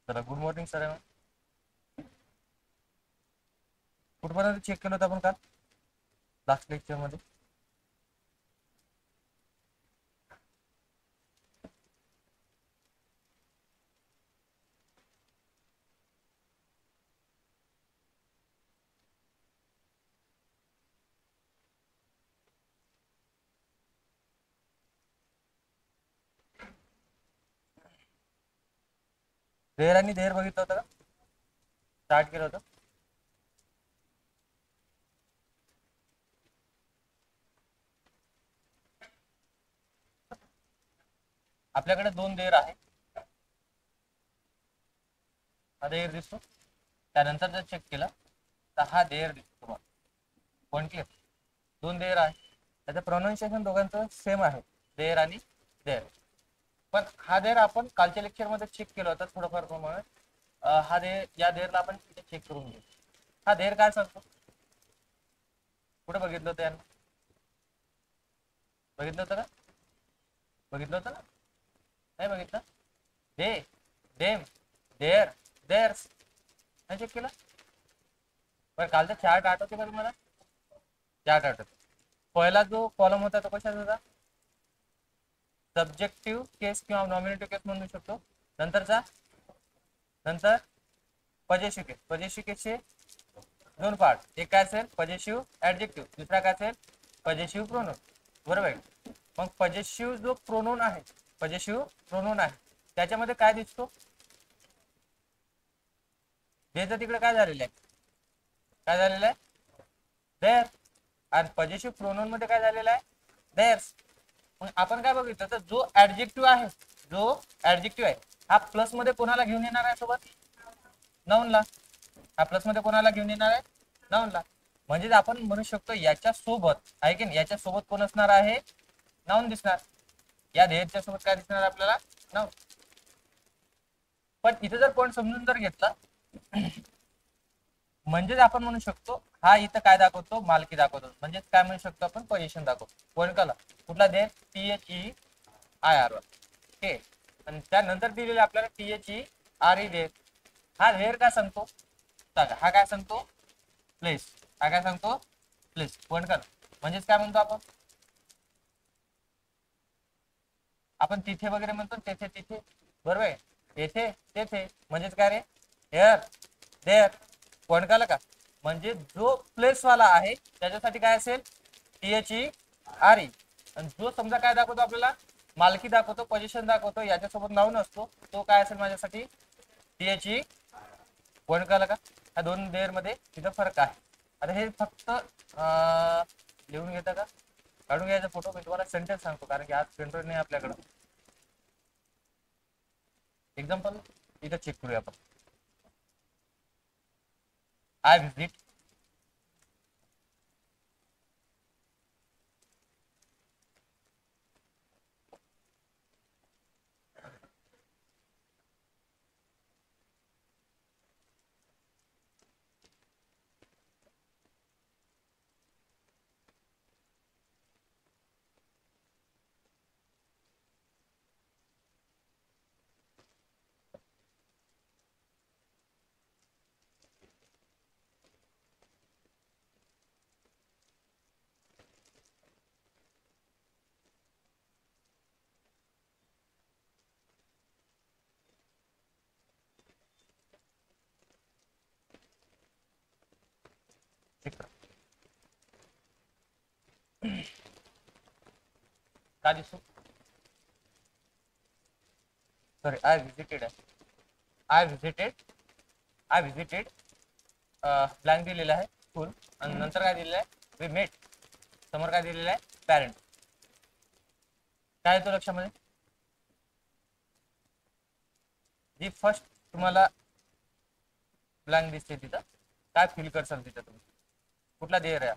चला good morning sir. कुठपर्यंत check केलं होतं आपण काल लास्ट लेक्चर मध्ये? देर आणि देर बघितलं होतं का? स्टार्ट केलं होतं. आपल्याकडे दोन देर आहे. हा देर दिसतो. त्यानंतर जर चेक केला तर हा देर दिसतो तुम्हाला. Point clear. दोन देर आहे. त्याचं प्रोनाऊन्सिएशन दोघांचं सेम आहे, देर आणि देर. पण हा देर आपण कालच्या लेक्चरमध्ये चेक केला होता थोडंफार प्रमाणात. हा देर, या देरला आपण इथे चेक करून घेऊ. हा देर काय सांगतो? कुठे बघितलं होतं यांना? बघितलं होतं का? बघितलं होतं ना? नाही बघितलं? दे, देम, देर, देर्स. नाही चेक केलं? बरं कालचा चार्ट आठवते का तुम्हाला? चार्ट आठवतो. पहिला जो कॉलम होता तो कशाचा होता? सब्जेक्टिव्ह केस किंवा नॉमिनेटिव्ह केस म्हणू शकतो. नंतर पजेसिव्ह केस. पजेसिव्ह केसचे दोन पार्ट. एक काय असेल पजेसिव्ह ऍडजेक्टिव्ह, दुसरा काय असेल पजेसिव्ह प्रोनोन. बरोबर आहे. मग पजेसिव्ह जो प्रोनोन आहे, पजेसिव्ह प्रोनोन आहे, त्याच्यामध्ये काय दिसतो? देरचं तिकडे काय झालेलं आहे? काय झालेलं आहे? देर. आणि पजेसिव्ह प्रोनोन मध्ये काय झालेलं आहे? देर्स. मग आपण काय बघितलं तर जो ऍडजेक्टिव्ह आहे, जो ऍडजेक्टिव्ह आहे हा प्लस मध्ये कोणाला घेऊन येणार आहे सोबत? नाऊनला. हा प्लस मध्ये कोणाला घेऊन येणार आहे? नाऊनला. म्हणजे आपण म्हणू शकतो याच्या सोबत आहे की नाही, याच्या सोबत कोण असणार आहे? नाऊन दिसणार. या देरच्या सोबत काय दिसणार आपल्याला? नाऊन. पण इथे जर पॉईंट समजून जर घेतला म्हणजेच आपण म्हणू शकतो हा इथं काय दाखवतो? मालकी दाखवतो. म्हणजेच काय म्हणू शकतो आपण? पोझिशन दाखवतो. पॉईंट कला कुठला देर? THEIR. ओके. आणि त्यानंतर दिलेले आपल्याला THERE देर. हा देर काय सांगतो? हा काय सांगतो? प्लेस. हा काय सांगतो? प्लेस. पॉईंट कला म्हणजेच काय म्हणतो आपण? आपण तिथे वगैरे म्हणतो तेथे, तिथे. बरोबर आहे. येथे, तेथे. म्हणजेच काय रे? Hair, there. पॉईंट कळलं का? म्हणजे जो प्लेस वाला आहे त्याच्यासाठी काय असेल? THERE. आणि जो समजा काय दाखवतो आपल्याला? मालकी दाखवतो, पोझिशन दाखवतो, याच्यासोबत नाऊन असतो, तो काय असेल माझ्यासाठी? THE. पॉईंट कळलं का? ह्या दोन देर मध्ये तिथं फरक आहे. आता हे फक्त लिहून घेता का? काढून घ्यायचा फोटो. मी तुम्हाला सेंटेन्स सांगतो कारण की आज प्रिंटर नाही आपल्याकडं. एक्झाम्पल इथं चेक करूया आपण. आय व्हिजिट काय दिसतो? सॉरी, आय व्हिजिटेड आहे. I visited, I visited blank दिलेला आहे स्कूल. आणि नंतर काय दिलेलं आहे? We met. समोर काय दिलेलं आहे? पॅरेंट. काय येतो लक्षामध्ये? जी फर्स्ट तुम्हाला ब्लँक दिसते तिथं काय फील करसाल तिथं तुम्ही? कुठला देर आहे?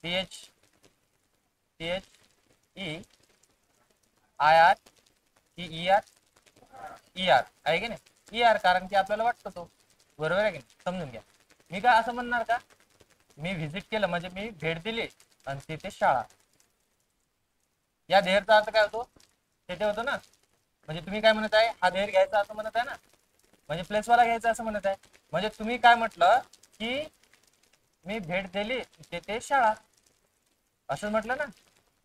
THEIR आहे की नाही? ER कारण की आपल्याला वाटतं तो. बरोबर आहे की नाही? समजून घ्या. मी काय असं म्हणणार का मी व्हिजिट केलं म्हणजे मी भेट दिली आणि तिथे शाळा. या देहरचा अर्थ काय होतो? तेथे होतो ना. म्हणजे तुम्ही काय म्हणत आहे? हा देर घ्यायचा असं म्हणत आहे ना. म्हणजे प्लेसवाला घ्यायचा असं म्हणत आहे. म्हणजे तुम्ही काय म्हटलं की मी भेट दिली तेथे शाळा, असं म्हटलं ना.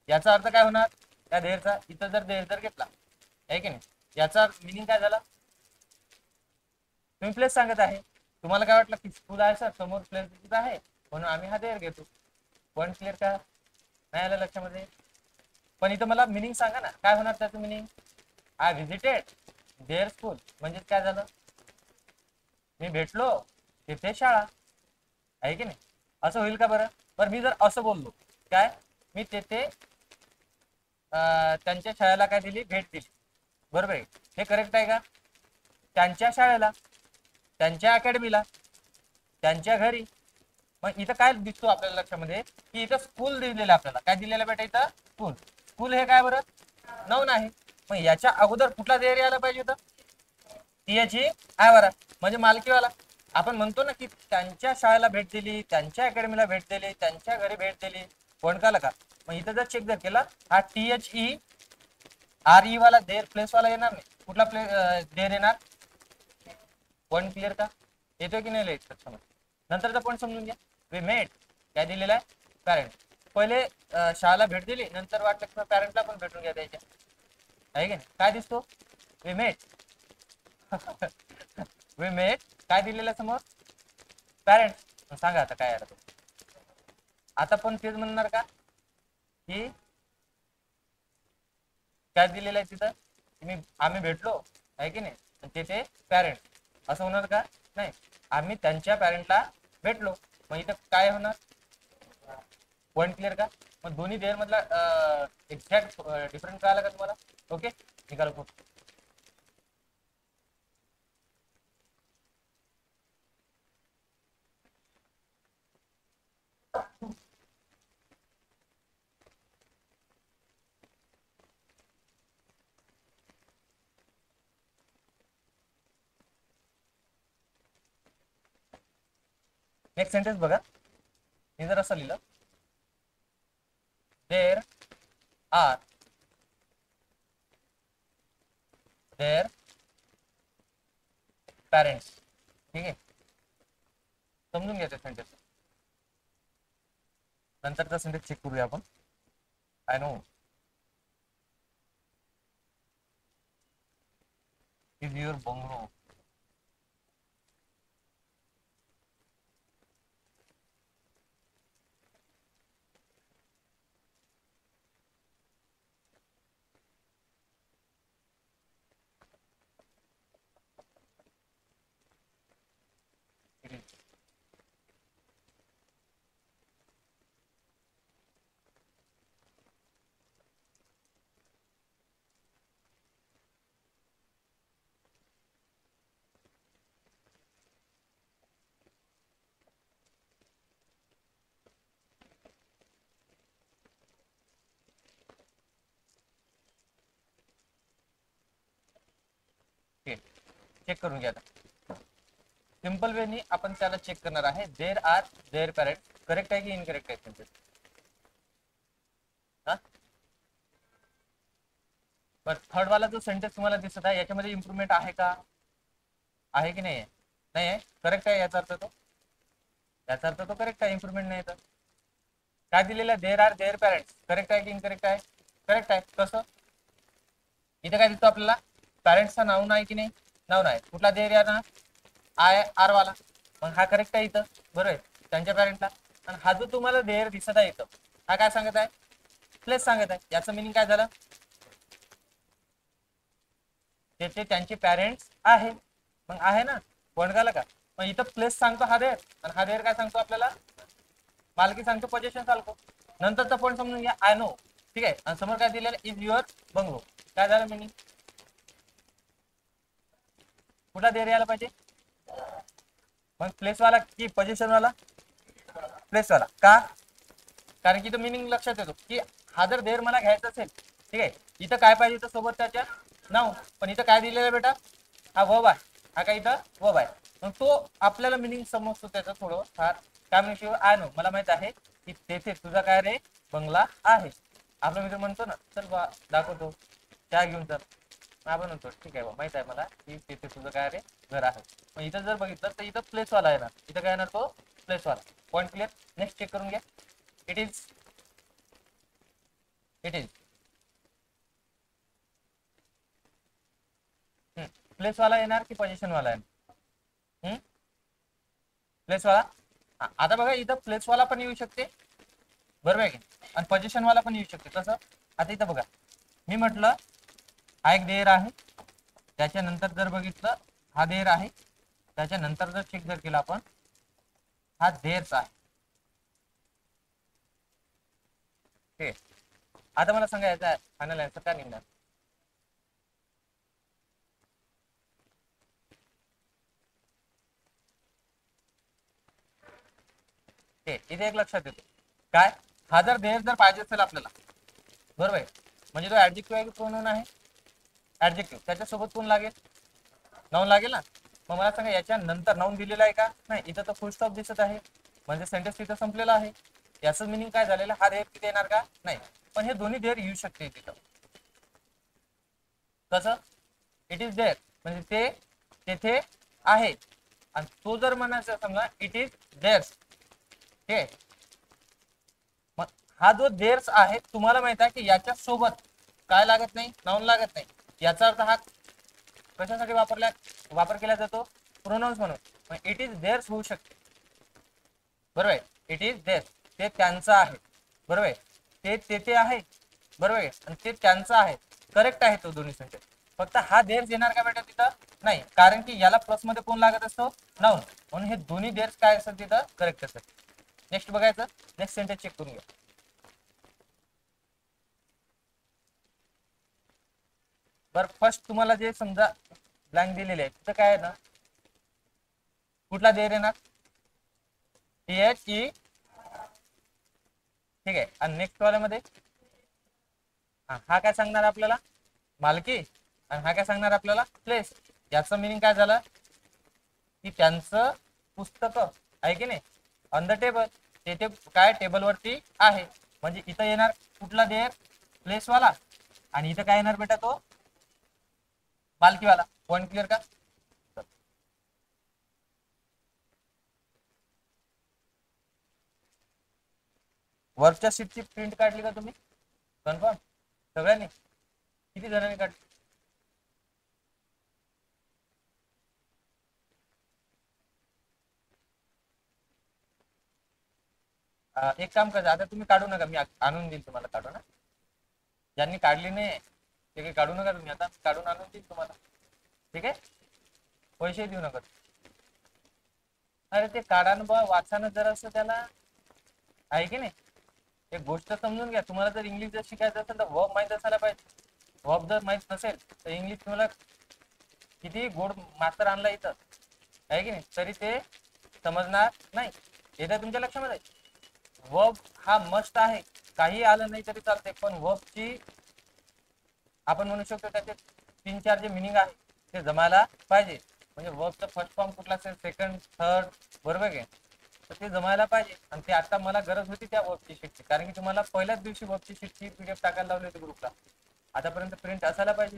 याचा अर्थ काय होणार त्या देरचा, इथं जर देर जर घेतला आहे की नाही, याचा मिनिंग काय झाला, तुम्ही प्लेस सांगत आहे. तुम्हाला काय वाटलं की स्कूल आहे सर, समोर प्लेस दिसत आहे म्हणून आम्ही हा देर घेतो. पॉईंट क्लिअर का, नाही आलं लक्षामध्ये. पण इथं मला मिनिंग सांगा ना, काय होणार त्याचं meaning. I visited their school, म्हणजे काय झालं, मी भेटलो तिथे शाळा, आहे की नाही. असं होईल का बरं. पण मी जर असं बोललो काय, मी तेथे त्यांच्या शाळेला काय दिली, भेट दिली, बरोबर आहे. हे करेक्ट आहे का. त्यांच्या शाळेला, त्यांच्या अकॅडमीला, त्यांच्या घरी. मग इथं काय दिसतो आपल्याला लक्षामध्ये की इथं स्कूल दिलेलं, आपल्याला काय दिलेलं बेटा इथं, स्कूल. स्कूल हे काय बरं, नाऊन आहे. मग याच्या अगोदर कुठला देर यायला पाहिजे होतं, टीएचई आय वाला, म्हणजे मालकीवाला. आपण म्हणतो ना की त्यांच्या शाळेला भेट दिली, त्यांच्या अकॅडमीला भेट दिली, त्यांच्या घरी भेट दिली, कोण का का. मग इथं जर चेक जर केला, हा टीएचई आर ई वाला देर प्लेस वाला येणार नाही. कुठला देर येणार, पॉईंट क्लिअर का, येतोय की नाही लक्षामध्ये. नंतरचा पॉईंट समजून घ्या. वी मेट काय दिलेला आहे, पॅरेंट. पहिले शाळेला भेट दिली, नंतर वाटलं की पॅरेंटला पण भेटून घ्या त्याच्या, आहे की नाही. काय दिसतो, वी मेट वी मेट काय दिलेलं समोर, पॅरेंट. सांगा आता काय आलं. आता पण तेच म्हणणार का की काय दिलेलं आहे तिथं, आम्ही भेटलो, आहे की नाही, तिथे पॅरेंट, असं होणार का, नाही. आम्ही त्यांच्या पॅरेंटला भेटलो, मग इथं काय होणार, पॉईंट क्लिअर का. मग दोन्ही देर मधला एक्झॅक्ट डिफरन्स कळाला का तुम्हाला. ओके, निकाल पुढे. नेक्स्ट सेंटेन्स बघा. मी जर असं लिहिलं, देर आर देअर पॅरेंट्स, ठीक आहे. समजून घ्यायचं सेंटेन्स. नंतरचा सेंटेन्स चेक करूया आपण. I know is your bungalow. Check करून घ्या. सिंपल वेनी आपण त्याला चेक करणार आहे. There are their parent correct आहे की इनकरेक्ट आहे सेंटेन्स. पण थर्ड वाला जो सेंटेन्स तुम्हाला दिसत आहे याच्यामध्ये इम्प्रुव्हमेंट आहे का, आहे की नाही, नाही आहे. करेक्ट आहे याचा अर्थ तो, याचा अर्थ तो करेक्ट आहे, इम्प्रुव्हमेंट नाही. तर काय दिलेलं आहे, there are there parents correct आहे की इनकरेक्ट आहे, करेक्ट आहे. कसं, इथे काय दिसतो आपल्याला, पॅरेंट्सचा नाव नाही की नाही, नाव नाही. कुठला देर या ना, आय आर वाला, मग हा करेक्ट आहे इथं, बरोबर आहे, त्यांच्या पॅरेंटला. आणि हा जो तुम्हाला देर दिसत आहे इथं, हा काय सांगत आहे, प्लेस सांगत आहे. याचं मिनिंग काय झालं, तेथे त्यांचे पॅरेंट्स आहे, मग आहे ना, कोण झालं का. मग इथं प्लेस सांगतो हा देर, आणि हा देर काय सांगतो आपल्याला, मालकी सांगतो, पोझिशन सांगतो. नंतरचा पॉईंट समजून घ्या, आय नो, ठीक आहे. आणि समोर काय दिलेलं, इज युअर बंगलो, काय झालं मिनिंग, कुठला देर यायला पाहिजे, मग प्लेस वाला की पोझिशन वाला, प्लेस वाला का, कारण की तो मिनिंग लक्षात येतो की हा जर देर मला घ्यायचा असेल, ठीक आहे, इथं काय पाहिजे तर सोबत त्याच्या नाव. पण इथं काय दिलेलं बेटा, हा वर्ब आहे, हा काय इथं वर्ब आहे. मग तो आपल्याला मिनिंग समजतो त्याचं थोडं फार. काय म्हणतो, आय नो, मला माहित आहे की तेथे तुझा काय रे, बंगला आहे. आपला मित्र म्हणतो ना, चल बा दाखवतो, त्या घेऊन चल, आपण म्हणतो ठीक आहे बा, माहित आहे मला की तिथे तुझं काय रे घर आहे. मग इथं जर बघितलं तर इथं प्लेसवाला आहे ना, इथं काय येणार तो प्लेसवाला. Point clear. नेक्स्ट चेक करून घ्या. इट इज प्लेस वाला येणार की पोझिशन वाला आहे. प्लेस वाला. आता बघा इथं प्लेस वाला पण येऊ शकते, बरोबर आहे की, आणि पोझिशन वाला पण येऊ शकते. कसं, आता इथं बघा मी म्हटलं हा एक देर आहे, त्याच्यानंतर जर बघितलं हा देर आहे, त्याच्यानंतर जर चेक जर केला आपण हा देरच आहे. ठीक आहे. आता मला सांगा याचा फायनल आन्सर काय निघणार. इथे एक लक्षात येतो काय, हा जर देर जर पाहिजे असेल आपल्याला, बरोबर आहे, म्हणजे तो ऍडजेक्टिव्ह आहे की प्रोनाउन आहे. ऍडजेक्टिव्ह, त्याच्यासोबत कोण लागेल, नाऊन लागेल ना. मग मला सांगा याच्या नंतर नाऊन दिलेला आहे का, नाही. इथं तर फुल स्टॉप दिसत आहे, म्हणजे सेंटेन्स तिथं संपलेला आहे. याचं मिनिंग काय झालेलं, हा देर तिथे येणार का, नाही. पण हे दोन्ही देर येऊ शकते तिथं. कसं, इट इज देअर म्हणजे ते तेथे आहे, आणि तो जर म्हणायचा समजा इट इज देअर्स. ठीक. मग हा जो देअर्स आहे, तुम्हाला माहित आहे की याच्या सोबत काय लागत नाही, नाऊन लागत नाही. याचा अर्थ हा कशासाठी वापर केला जातो, प्रोनाउन्स म्हणून. मग इट इज देअर्स होऊ शकते, बरोबर आहे. इट इज देअर्स, ते त्यांचं आहे, बरोबर आहे. ते तेथे आहे, बरोबर आहे, आणि ते त्यांचं आहे. करेक्ट आहे तो दोन्ही सेंटेन्स. फक्त हा देअर्स येणार का बेटा तिथं, नाही, कारण की याला प्लस मध्ये कोण लागत असतो, नाऊन. म्हणून हे दोन्ही देअर्स काय असेल तिथं करेक्ट असेल. नेक्स्ट बघायचं, नेक्स्ट सेंटेन्स चेक करून घ्या. बर, फर्स्ट तुम्हाला जे समजा ब्लँक दिलेले आहे तिथं काय आहे ना, कुठला देर येणार, टीएच ई. ठीक आहे. आणि नेक्स्ट वाल्यामध्ये हा काय सांगणार आपल्याला, मालकी. आणि हा काय सांगणार आपल्याला, प्लेस. याचं मिनिंग काय झालं की त्यांचं पुस्तक आहे की नाही, ऑन द टेबल. ते काय टेबलवरती आहे, म्हणजे इथं येणार कुठला देर, प्लेसवाला. आणि इथं काय येणार बेटा, तो मालकीवाला. पॉईंट क्लिअर का. वरच्या शीटची प्रिंट काढली का तुम्ही, कन्फर्म सगळ्यांनी, किती जणांनी काढली. एक काम करा, आता तुम्ही काढू नका, मी आणून देईल तुम्हाला काढू ना. ज्यांनी काढली नाही ते काही काढू नका तुम्ही, आता काढून आणून देईल तुम्हाला. ठीक आहे, पैसे देऊ नका. अरे ते काढा ना बा, वाचा ना जरासं त्याला, आहे की नाही. एक गोष्ट समजून घ्या, तुम्हाला जर इंग्लिश जर शिकायचं असेल तर वर्ब माहीत असायला पाहिजे. वर्ब जर माहीत नसेल तर इंग्लिश तुम्हाला किती गोड मास्तर आणला इथं, आहे की नाही, तरी ते समजणार नाही. येतं तुमच्या लक्षामध्ये. वर्ब हा मस्ट आहे, काही आलं नाही तरी चालते, पण वर्बची आपण म्हणू शकतो त्याचे 3-4 जे मिनिंग आहे ते जमायला पाहिजे. म्हणजे वर्बचं फर्स्ट फॉर्म कुठला असेल, सेकंड, थर्ड, बरोबर आहे, तर ते जमायला पाहिजे. आणि ते आता मला गरज होती त्या वर्बची शीटची, कारण की तुम्हाला पहिल्याच दिवशी वर्बची शीटची पीडीएफ टाकायला लावली होती ग्रुपला. आतापर्यंत प्रिंट असायला पाहिजे,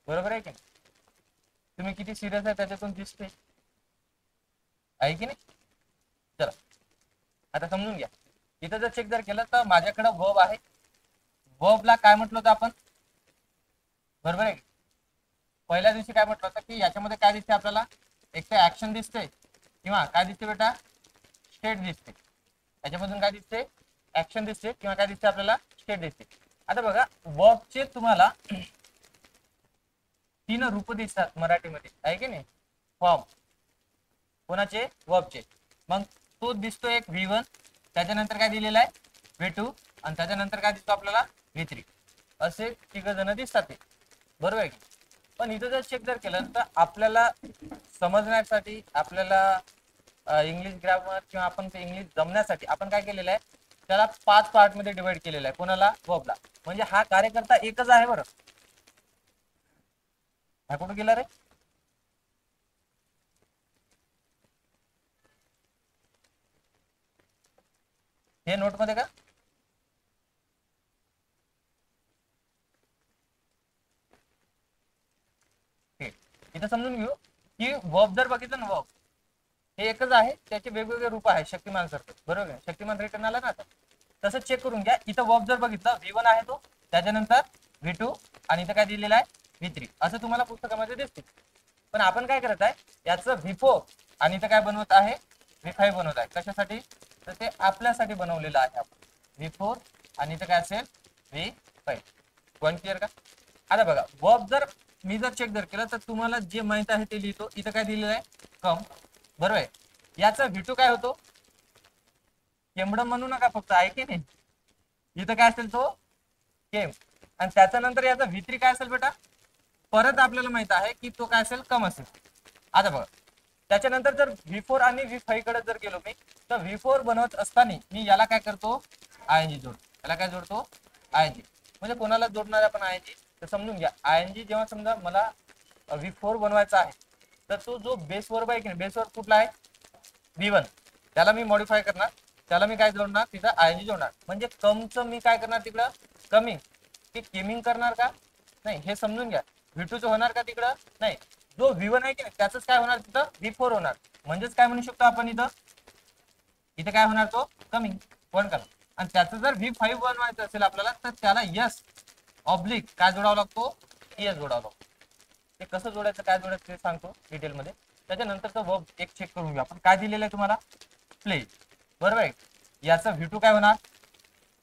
बरोबर आहे की नाही. तुम्ही किती सिरियस आहे त्याच्यातून दिसते, आहे की नाही. चला आता समजून घ्या. इथं जर चेक जर केलं तर माझ्याकडे वर्ब आहे. वर्बला काय म्हटलं होतं आपण, बरोबर आहे. पहिल्या दिवशी काय म्हटलं होतं की याच्यामध्ये काय दिसते आपल्याला, एक तर ऍक्शन दिसते, किंवा काय दिसते बेटा, स्टेट दिसते. याच्यामधून काय दिसते, ऍक्शन दिसते, किंवा काय दिसते आपल्याला, स्टेट दिसते. आता बघा वर्बचे तुम्हाला 3 रूप दिसतात मराठीमध्ये, आहे की नाही. फॉर्म कोणाचे, वर्बचे. मग तो दिसतो एक V1, त्याच्यानंतर काय दिलेला आहे V2, आणि त्याच्यानंतर काय दिसतो आपल्याला V3. असे 3 जण दिसतात ते, बरोबर आहे की. पण इथं जर चेक जर केलं तर आपल्याला समजण्यासाठी, आपल्याला इंग्लिश ग्रामर किंवा आपण ते इंग्लिश जमण्यासाठी आपण काय केलेलं आहे, त्याला 5 पार्ट मध्ये डिवाइड केलेलं आहे. कोणाला, वर्बला. म्हणजे हा कार्यकर्ता एकच आहे बरं. हा कुठं गेला रे, हे नोट मध्ये का, इथं समजून घेऊ की वर्ब जर बघितलं ना, वर्ब हे एकच आहे, त्याचे वेगवेगळे रूप आहे शक्तिमान सारखं, बरोबर आहे. शक्तिमान रिटर्न आला ना आता, तसं चेक करून घ्या. इथं वर्ब जर बघितलं V1 आहे तो, त्याच्यानंतर V2 आणि इथं काय दिलेलं आहे V3, असं तुम्हाला पुस्तकामध्ये दिसते. पण आपण काय करत आहे, याचं V4 आणि इथं काय बनवत आहे V5 बनवत आहे. कशासाठी, तर ते आपल्यासाठी बनवलेलं आहे आपण V4 आणि इथं काय असेल V5. पॉईंट क्लिअर का. आता बघा वर्ब जर मी जर चेक जर केलं तर तुम्हाला जे माहित आहे ते लिहितो. इथं काय दिलेलं आहे कम, बरोबर आहे. याचा V2 काय होतो, केमडम म्हणू नका फक्त, आहे की नाही. इथं काय असेल तो केम, आणि त्याच्यानंतर याचा V3 काय असेल बेटा, परत आपल्याला माहित आहे की तो काय असेल कम असेल. आता बघा त्याच्यानंतर जर V4 आणि V5 कडे जर गेलो मी, तर V4 बनवत असताना मी याला काय करतो ING जोडतो. याला काय जोडतो ING, म्हणजे कोणाला जोडणार आपण ING, तर समजून घ्या ING जेव्हा समजा मला V4 बनवायचा आहे, तर तो जो बेस वर्ब आहे की नाही, बेस वर्ब कुठला आहे V1, त्याला मी मॉडिफाय करणार, त्याला मी काय जोडणार तिथं ING जोडणार. म्हणजे कमचं मी काय करणार तिकडं कमिंग, की केमिंग करणार का नाही हे समजून घ्या. V2 होणार का तिकडं नाही, जो V1 आहे की नाही त्याच काय होणार तिथं V4 होणार. म्हणजेच काय म्हणू शकतो आपण इथं, इथं काय होणार तो कमिंग पण करा. आणि त्याचं जर V5 बनवायचं असेल आपल्याला, तर त्याला यस ऑब्लिक काय जोडावं लागतो, ES जोडावं लागतो. ते कसं जोडायचं काय जोडायचं ते सांगतो डिटेलमध्ये. त्याच्यानंतर वर्ब एक चेक करून घेऊ आपण. काय दिलेलं आहे तुम्हाला प्ले, बरोबर आहे. याचं V2 काय होणार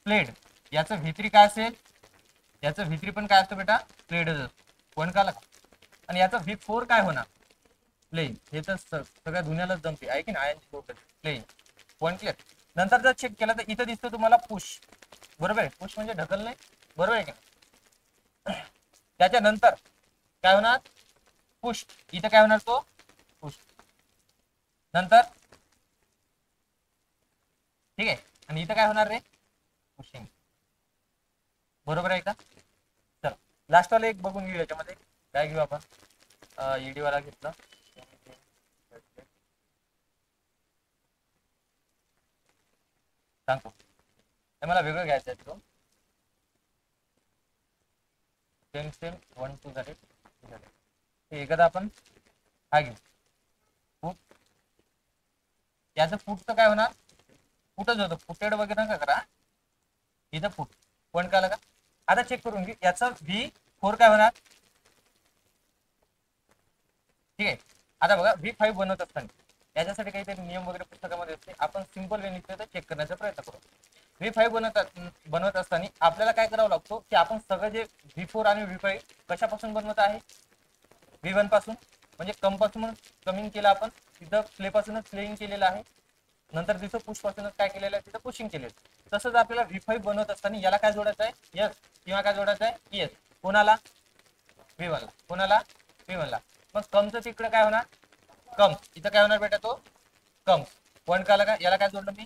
प्लेड, याचं V3 काय असेल, याचं V3 पण काय असतं बेटा प्लेडच असतो, पण का. आणि याचा V4 काय होणार प्लेइंग. हे तर सगळ्या दुनियालाच जमते आहे की नाही, प्लेइंग. Point clear. नंतर जर चेक केलं तर इथं दिसतो तुम्हाला पुश, बरोबर आहे. पुश म्हणजे ढकल नाही, बरोबर आहे की. त्याच्यानंतर काय होणार पुश, इथं काय होणार तो पुश, नंतर ठीक आहे. आणि इथं काय होणार रे पुशिंग, बरोबर आहे का. चल लास्ट वाला एक बघून घेऊ. याच्यामध्ये काय घेऊ आपण, ED वाला घेतला सांगतो. मला वेगळं घ्यायचं आहे तो, सेम सेम 1 2 झाले. एखादा आपण हा घेऊ फूट. याचं फूटचं काय होणार फुटच होतं, फुटेड वगैरे नका करा, इथं फूट पण का का. आता चेक करून घे याचं V4 काय होणार, ठीक आहे. आता बघा V5 बनवत असताना याच्यासाठी काहीतरी नियम वगैरे पुस्तकामध्ये असते, आपण सिंपल वे निघतो चेक करण्याचा प्रयत्न करू. V5 बनवत असताना आपल्याला काय करावं लागतो की आपण सगळं जे V4 आणि V5 कशापासून बनवत आहे V1 पासून, म्हणजे कम पासून कमिंग केलं आपण, तिथं प्ले पासूनच प्लेइंग केलेलं आहे. नंतर तिथं पुश पासूनच काय केलेलं आहे तिथं पुशिंग केलेलं. तसंच आपल्याला V5 बनवत असताना याला काय जोडायचं आहे यस, किंवा काय जोडायचं आहे ES, कोणाला V1 ला, कोणाला V1 ला. मग कमचं तिकडे काय होणार कम, इथं काय होणार बेटा तो कम पॉईंट काला का. याला काय जोडलं मी,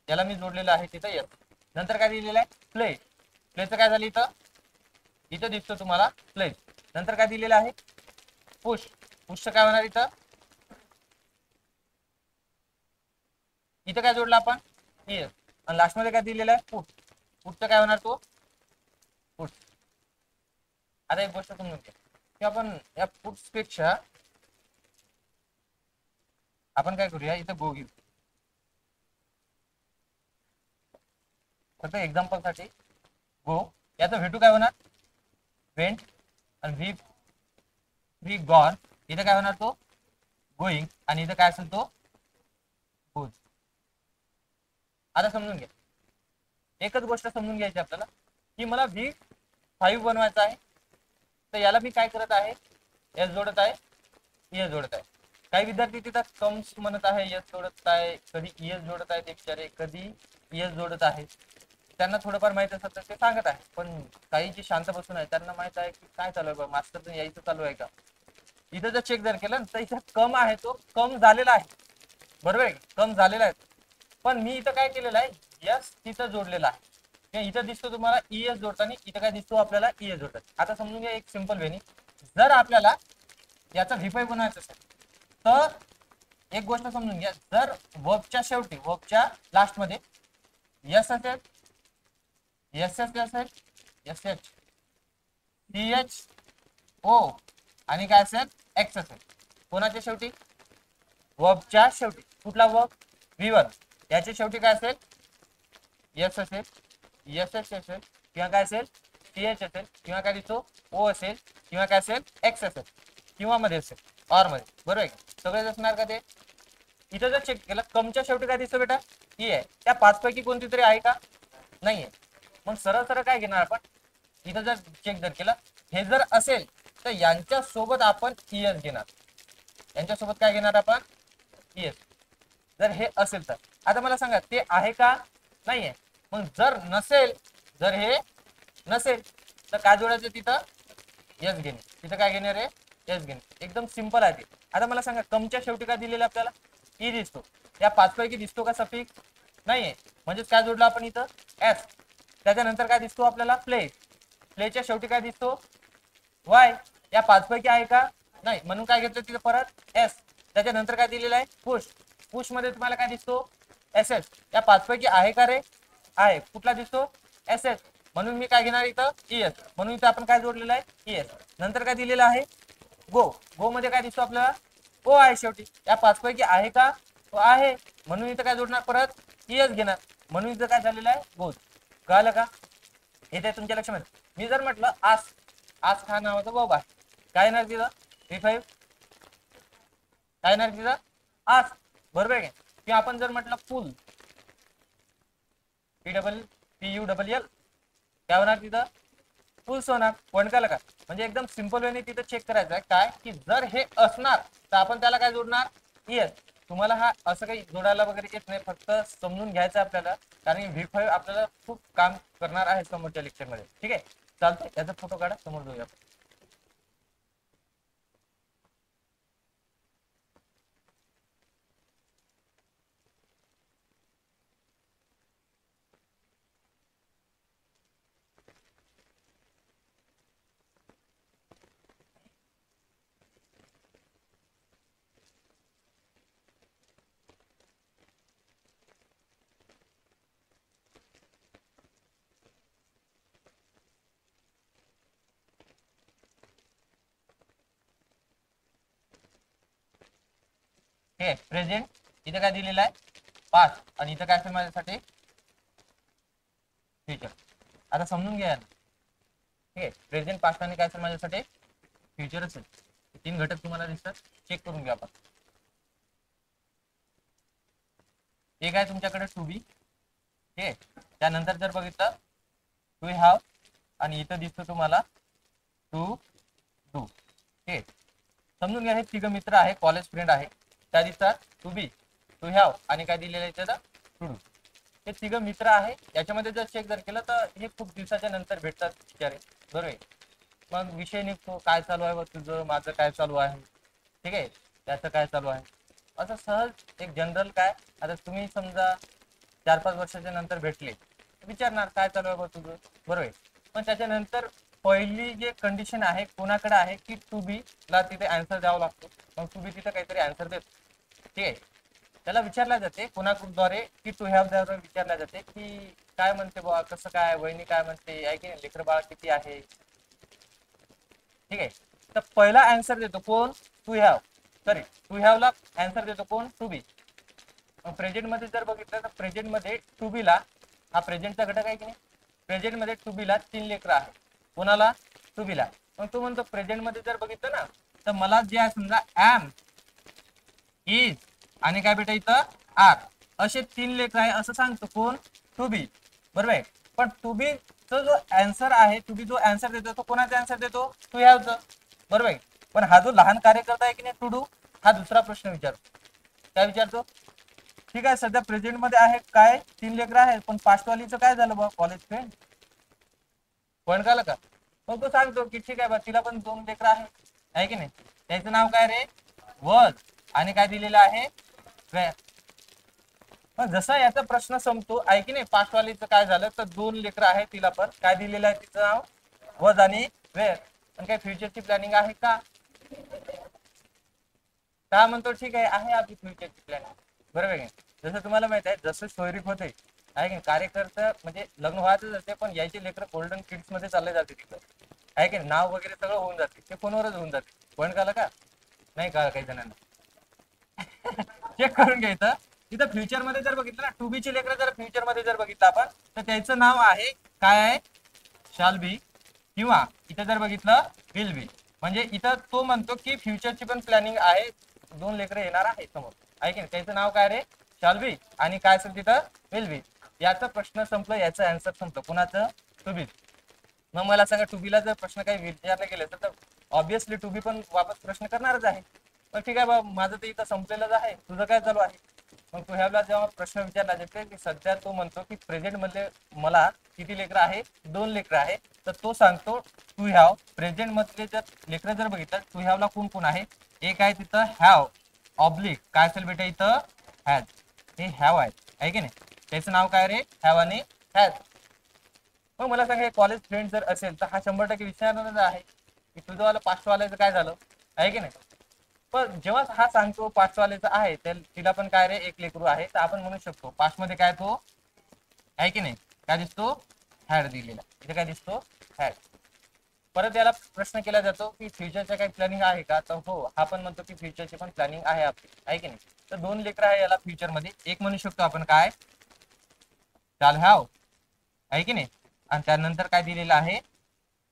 याला मी जोडलेलं आहे तिथं यस. नंतर काय दिलेलं आहे प्ले, प्लेचं काय झालं इथं, इथं दिसतो तुम्हाला प्ले. नंतर काय दिलेलं आहे पुश, पुशचं काय होणार इथं, इथं काय जोडलं आपण ES. आणि लास्ट मध्ये काय दिलेलं आहे पुट, पुटचं काय होणार तो पुट. आता एक गोष्ट समजून घ्या की आपण या पुट्स पेक्षा आपण काय करूया, इथं गो घेऊ फक्त एक्झाम्पल साठी. गो याचा V2 काय होणार वेंट, आणि V3 गॉन, इथं काय होणार तो गोईंग, आणि इथं काय असेल तो गोज. आता समजून घ्या एकच गोष्ट समजून घ्यायची आपल्याला की मला V5 बनवायचा आहे, तर याला मी काय करत आहे एस जोडत आहे ES जोडत आहे. काही विद्यार्थी तिथं कम्स म्हणत आहे एस जोडत आहे, कधी ES जोडत आहे ते विचारे, कधी ES जोडत आहे. त्यांना थोडंफार माहित असत तर ते सांगत आहे, पण काही जी शांत बसून आहे त्यांना माहित आहे की काय चालू आहे मास्टर यायचं चालू आहे का. इथं जर चेक जर केलं तर इथं कम आहे तो कम झालेला आहे, बरोबर आहे कम झालेला आहे. पण मी इथं काय केलेलं आहे यस तिथं जोडलेला आहे. इथं दिसतो तुम्हाला ES जोडताना, इथं काय दिसतो आपल्याला ES जोडतात. आता समजून घ्या एक सिंपल वेनी, जर आपल्याला याचा V5 बनवायचं असेल तर एक गोष्ट समजून घ्या, जर वर्बच्या शेवटी वर्बच्या लास्ट मध्ये यस असेल, एस एस असेल, SH CH O आणि काय असेल एक्स असेल. कोणाच्या शेवटी? वर्बच्या शेवटी. कुठला वर्ब? V1. याच्या शेवटी काय असेल? एस असेल, एस एस असेल, किंवा काय असेल TH असेल, किंवा काय दिसतो O असेल, किंवा काय असेल एक्स असेल, किंवा मध्ये असेल ऑर मध्ये. बरोबर आहे? सगळेच असणार का ते? इथं जर चेक केलं कमच्या शेवटी काय दिसतो बेटा? ई आहे. त्या पाच पैकी कोणती तरी आहे का? नाहीये. मग सरळ सरळ काय घेणार आपण? इथं जर चेक जर केलं हे जर असेल तर यांच्या सोबत आपण ES घेणार. यांच्या सोबत काय घेणार आपण? ES. जर हे असेल तर आता मला सांगा ते आहे का? नाहीये. मग जर नसेल, जर हे नसेल तर काय जोडायचं तिथं? एस घेणे. तिथं काय घेणार आहे? एस घेणे. एकदम सिंपल आहे ते. आता मला सांगा कमच्या शेवटी काय दिलेलं आपल्याला? ई दिसतो. या पाच पैकी दिसतो का सफिक्स? नाहीये. म्हणजेच काय जोडलं आपण इथं? एस. त्याच्यानंतर काय दिसतो आपल्याला? प्ले. प्लेच्या शेवटी काय दिसतो? वाय. या पाच पैकी आहे का? नाही. म्हणून काय घेतलं तिथं परत एस. त्याच्यानंतर काय दिलेलं आहे? पुश. पुश मध्ये तुम्हाला काय दिसतो? S S. या पाच पैकी आहे का रे? आहे. कुठला दिसतो? S S. म्हणून मी काय घेणार इथं? ES. म्हणून इथं आपण काय जोडलेलं आहे? ES. नंतर काय दिलेलं आहे? गो. गो मध्ये काय दिसतो आपल्याला? ओ आहे शेवटी. या पाच पैकी आहे का? तो आहे. म्हणून इथं काय जोडणार परत? ES घेणार. म्हणून इथं काय झालेलं आहे? गोज. कळलं का? येते तुमच्या लक्षामध्ये. मी जर म्हटलं आस, आस हा नावाचा वर्ब आहे. काय येणार तिथं? V5. काय येणार तिथं? आस. बरोबर आहे. किंवा आपण जर म्हटलं फुल, PULL, काय होणार तिथं? फुल्स होणार. पण कळलं का? म्हणजे एकदम सिंपल वेने तिथं चेक करायचं आहे काय की जर हे असणार तर आपण त्याला काय जोडणार? ES. तुम्हाला हा असं काही जोडायला वगैरे येत नाही, फक्त समजून घ्यायचं आपल्याला, कारण V5 आपल्याला खूप काम करणार आहे समोरच्या लेक्चर मध्ये. ठीक आहे, चालतंय. याचा फोटो काढा, समोर जाऊया. हे प्रेझेंट इथं काय दिलेलं आहे? पास्ट. आणि इथं काय असेल माझ्यासाठी? फ्युचर. आता समजून घ्या. ठीक आहे, प्रेझेंट, पास्ट आणि काय असेल माझ्यासाठी? फ्युचर असेल. तीन घटक तुम्हाला दिसतात, चेक करून घ्या आपण. एक आहे तुमच्याकडे टू बी. ठीक आहे, त्यानंतर जर बघितलं टू हॅव, आणि इथं दिसतो तुम्हाला टू डू. ठीक आहे, समजून घ्या. हे तिघ मित्र आहे, कॉलेज फ्रेंड आहे. त्या दिसतात टू बी, टू हॅव, आणि काय दिलेलं आहे त्याला? To do. हे तिघ मित्र आहे. याच्यामध्ये जर चेक जर केलं तर हे खूप दिवसाच्या नंतर भेटतात बिचारे. बरोबर आहे. मग विषय निघतो, काय चालू आहे तुझं, माझं काय चालू आहे, ठीक आहे, त्याचं काय चालू आहे, असं सहज एक जनरल. काय आता तुम्ही समजा 4-5 वर्षाच्या नंतर भेटले, विचारणार काय चालू आहे तुझं. बरोबर आहे. पण त्याच्यानंतर पहिली जे कंडिशन आहे कोणाकडे आहे की टू बी ला तिथे आन्सर द्यावा लागतो. मग टू बी तिथे काहीतरी आन्सर देतो. ठीक आहे, त्याला विचारल्या जाते कोणाद्वारे की टू हॅव द्वारे विचारल्या जाते की काय म्हणते बा, कसं काय, वहिनी काय म्हणते, आहे की नाही, लेकर बाळ किती आहे. ठीक आहे, तर पहिला आन्सर देतो कोण? To have. Sorry, to have ला आन्सर देतो कोण? To be. प्रेझेंट मध्ये जर बघितलं तर प्रेझेंट मध्ये टू बी ला, हा प्रेझेंटचा घटक आहे की नाही, प्रेझेंट मध्ये टू बी ला 3 लेकर आहे. कोणाला? टू बी ला. मग तो म्हणतो प्रेझेंट मध्ये जर बघितलं ना तर मला जे आहे समजा एम, इज, आणि काय बेटा इथं आर, असे 3 लेकर आहे असं सांगतो कोण? To be. बरोबर आहे. पण टू बी जो आन्सर आहे, टू बी जो आन्सर देतो तो कोणाचा आन्सर देतो? टू हॅवचा. बरोबर आहे. पण हा जो लहान कार्यकर्ता आहे की नाही टू डू, हा दुसरा प्रश्न विचारतो. काय विचारतो? ठीक आहे, सध्या प्रेझेंट मध्ये आहे काय? 3 लेकर आहे. पण पास्टवालीचं काय झालं बा, कॉलेज फ्रेंड पण काल का? मग तो सांगतो की ठीक आहे बा, तिला पण 2 लेकर आहे की नाही. त्याचं नाव काय रे? वज. आणि काय दिलेलं आहे? मग जसा याचा प्रश्न संपतो आहे की नाही, पास्टवालीचं काय झालं तर 2 लेकर आहे, तिला पण काय दिलेलं आहे? तिचं नाव वज आणि वेळ. पण काय फ्युचरची प्लॅनिंग आहे का? का म्हणतो ठीक आहे आपली फ्युचरची प्लॅनिंग. बरोबर आहे. जसं तुम्हाला माहित आहे, जसं सोयरीक होते आहे की कार्यकर्ता म्हणजे लग्न व्हायचंच असते, पण यायचे लेकर गोल्डन किड्स मध्ये चालले जाते तिथं, आहे की नाव वगैरे सगळं होऊन जाते, ते फोनवरच होऊन जाते. पॉईंट कळलं का? नाही कळलं काही जणांना. चेक करून घ्यायचं. तिथं फ्युचर मध्ये जर बघितलं ना, टू बी चे लेकर जर फ्युचर मध्ये जर बघितलं आपण, तर त्याचं नाव आहे काय आहे, शाल बी, किंवा इथं जर बघितलं विल बी. म्हणजे इथं तो म्हणतो की फ्युचरची पण प्लॅनिंग आहे, दोन लेकर येणार आहे समोर, आहे की नाही. त्याचं नाव काय रे, शाल बी, आणि काय असेल तिथं विल बी. याचा प्रश्न संपलं, याचं आन्सर संपलं. कुणाचं? To be. मग मला सांगा, टू बीला जर प्रश्न काही विचारले गेले तर ऑब्विसली टू बी पण वापस प्रश्न करणारच आहे. पण ठीक आहे बाबा, माझं तर इथं संपलेलंच आहे, तुझं काय चालू आहे? मग तू ह्याला जेव्हा प्रश्न विचारला जाते की सध्या तो म्हणतो की प्रेझेंट मध्ये मला किती लेकर आहे, दोन लेकर आहे, तर तो सांगतो टू हॅव. प्रेझेंट मधले जर लेकर जर बघितलं, टू हॅवला कोण कोण आहे? एक आहे तिथं हॅव ऑब्लिक, काय असेल बेटा इथं हॅज. हे हॅव आहे की नाही. त्याचं नाव काय रे, हॅव आणि हॅज. मग मला सांगा, कॉलेज फ्रेंड जर असेल तर हा 100% विचारणारच आहे की तुझं वाला पाचवाल्याचं काय झालं, आहे की नाही. पण जेव्हा हा सांगतो पाचवाल्याचं आहे, तर तिला पण काय रे, एक लेकरू आहे, तर आपण म्हणू शकतो पाच मध्ये काय तो, आहे की नाही. काय दिसतो, हॅड दिलेला. इथे काय दिसतो, हॅड. परत याला प्रश्न केला जातो की फ्युचरच्या काही प्लॅनिंग आहे का, तर हो, हा पण म्हणतो की फ्युचरची पण प्लॅनिंग आहे आपली, आहे की नाही. तर दोन लेकर आहे याला फ्युचर मध्ये, एक म्हणू शकतो आपण काय, चाल हॅव, आहे की नाही. आणि त्यानंतर काय दिलेलं आहे,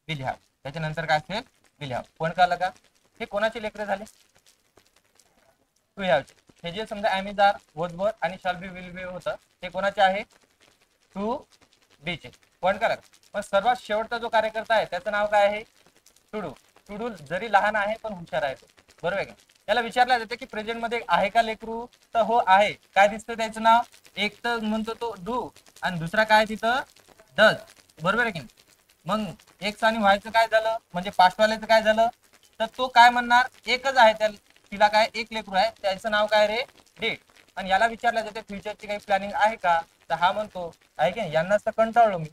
विल हॅव. त्याच्यानंतर काय असेल, विल हॅव. कोण कळलं का? हे कोणाचे लेकर झाले, टू हॅवचे. हे जे समजा ॲमिजार, वोजवर आणि शाल बी विल बी होतं, ते कोणाचे आहे, टू बीचे. पॉईंट करा. पण सर्वात शेवटचा जो कार्यकर्ता आहे त्याचं नाव काय आहे, टुडू. टुडू जरी लहान आहे पण हुशार आहे तो, बरोबर आहे का. त्याला विचारलं जाते की प्रेझेंट मध्ये आहे का लेकरू, तर हो आहे. काय दिसतं त्याचं नाव, एक तर म्हणतो तो डू, आणि दुसरा काय तिथं डज, बरोबर आहे की नाही. मग एक्स आणि व्हायचं काय झालं, म्हणजे पास्टवाल्याचं काय झालं, तर तो काय म्हणणार, एकच आहे त्या, तिला काय एक लेकरू आहे, त्याचं नाव काय रे, डेट. आणि याला विचारलं जाते फ्युचरची काही प्लॅनिंग आहे का, तर हा म्हणतो, आहे की नाही. यांनाच तर कंटाळलो मी,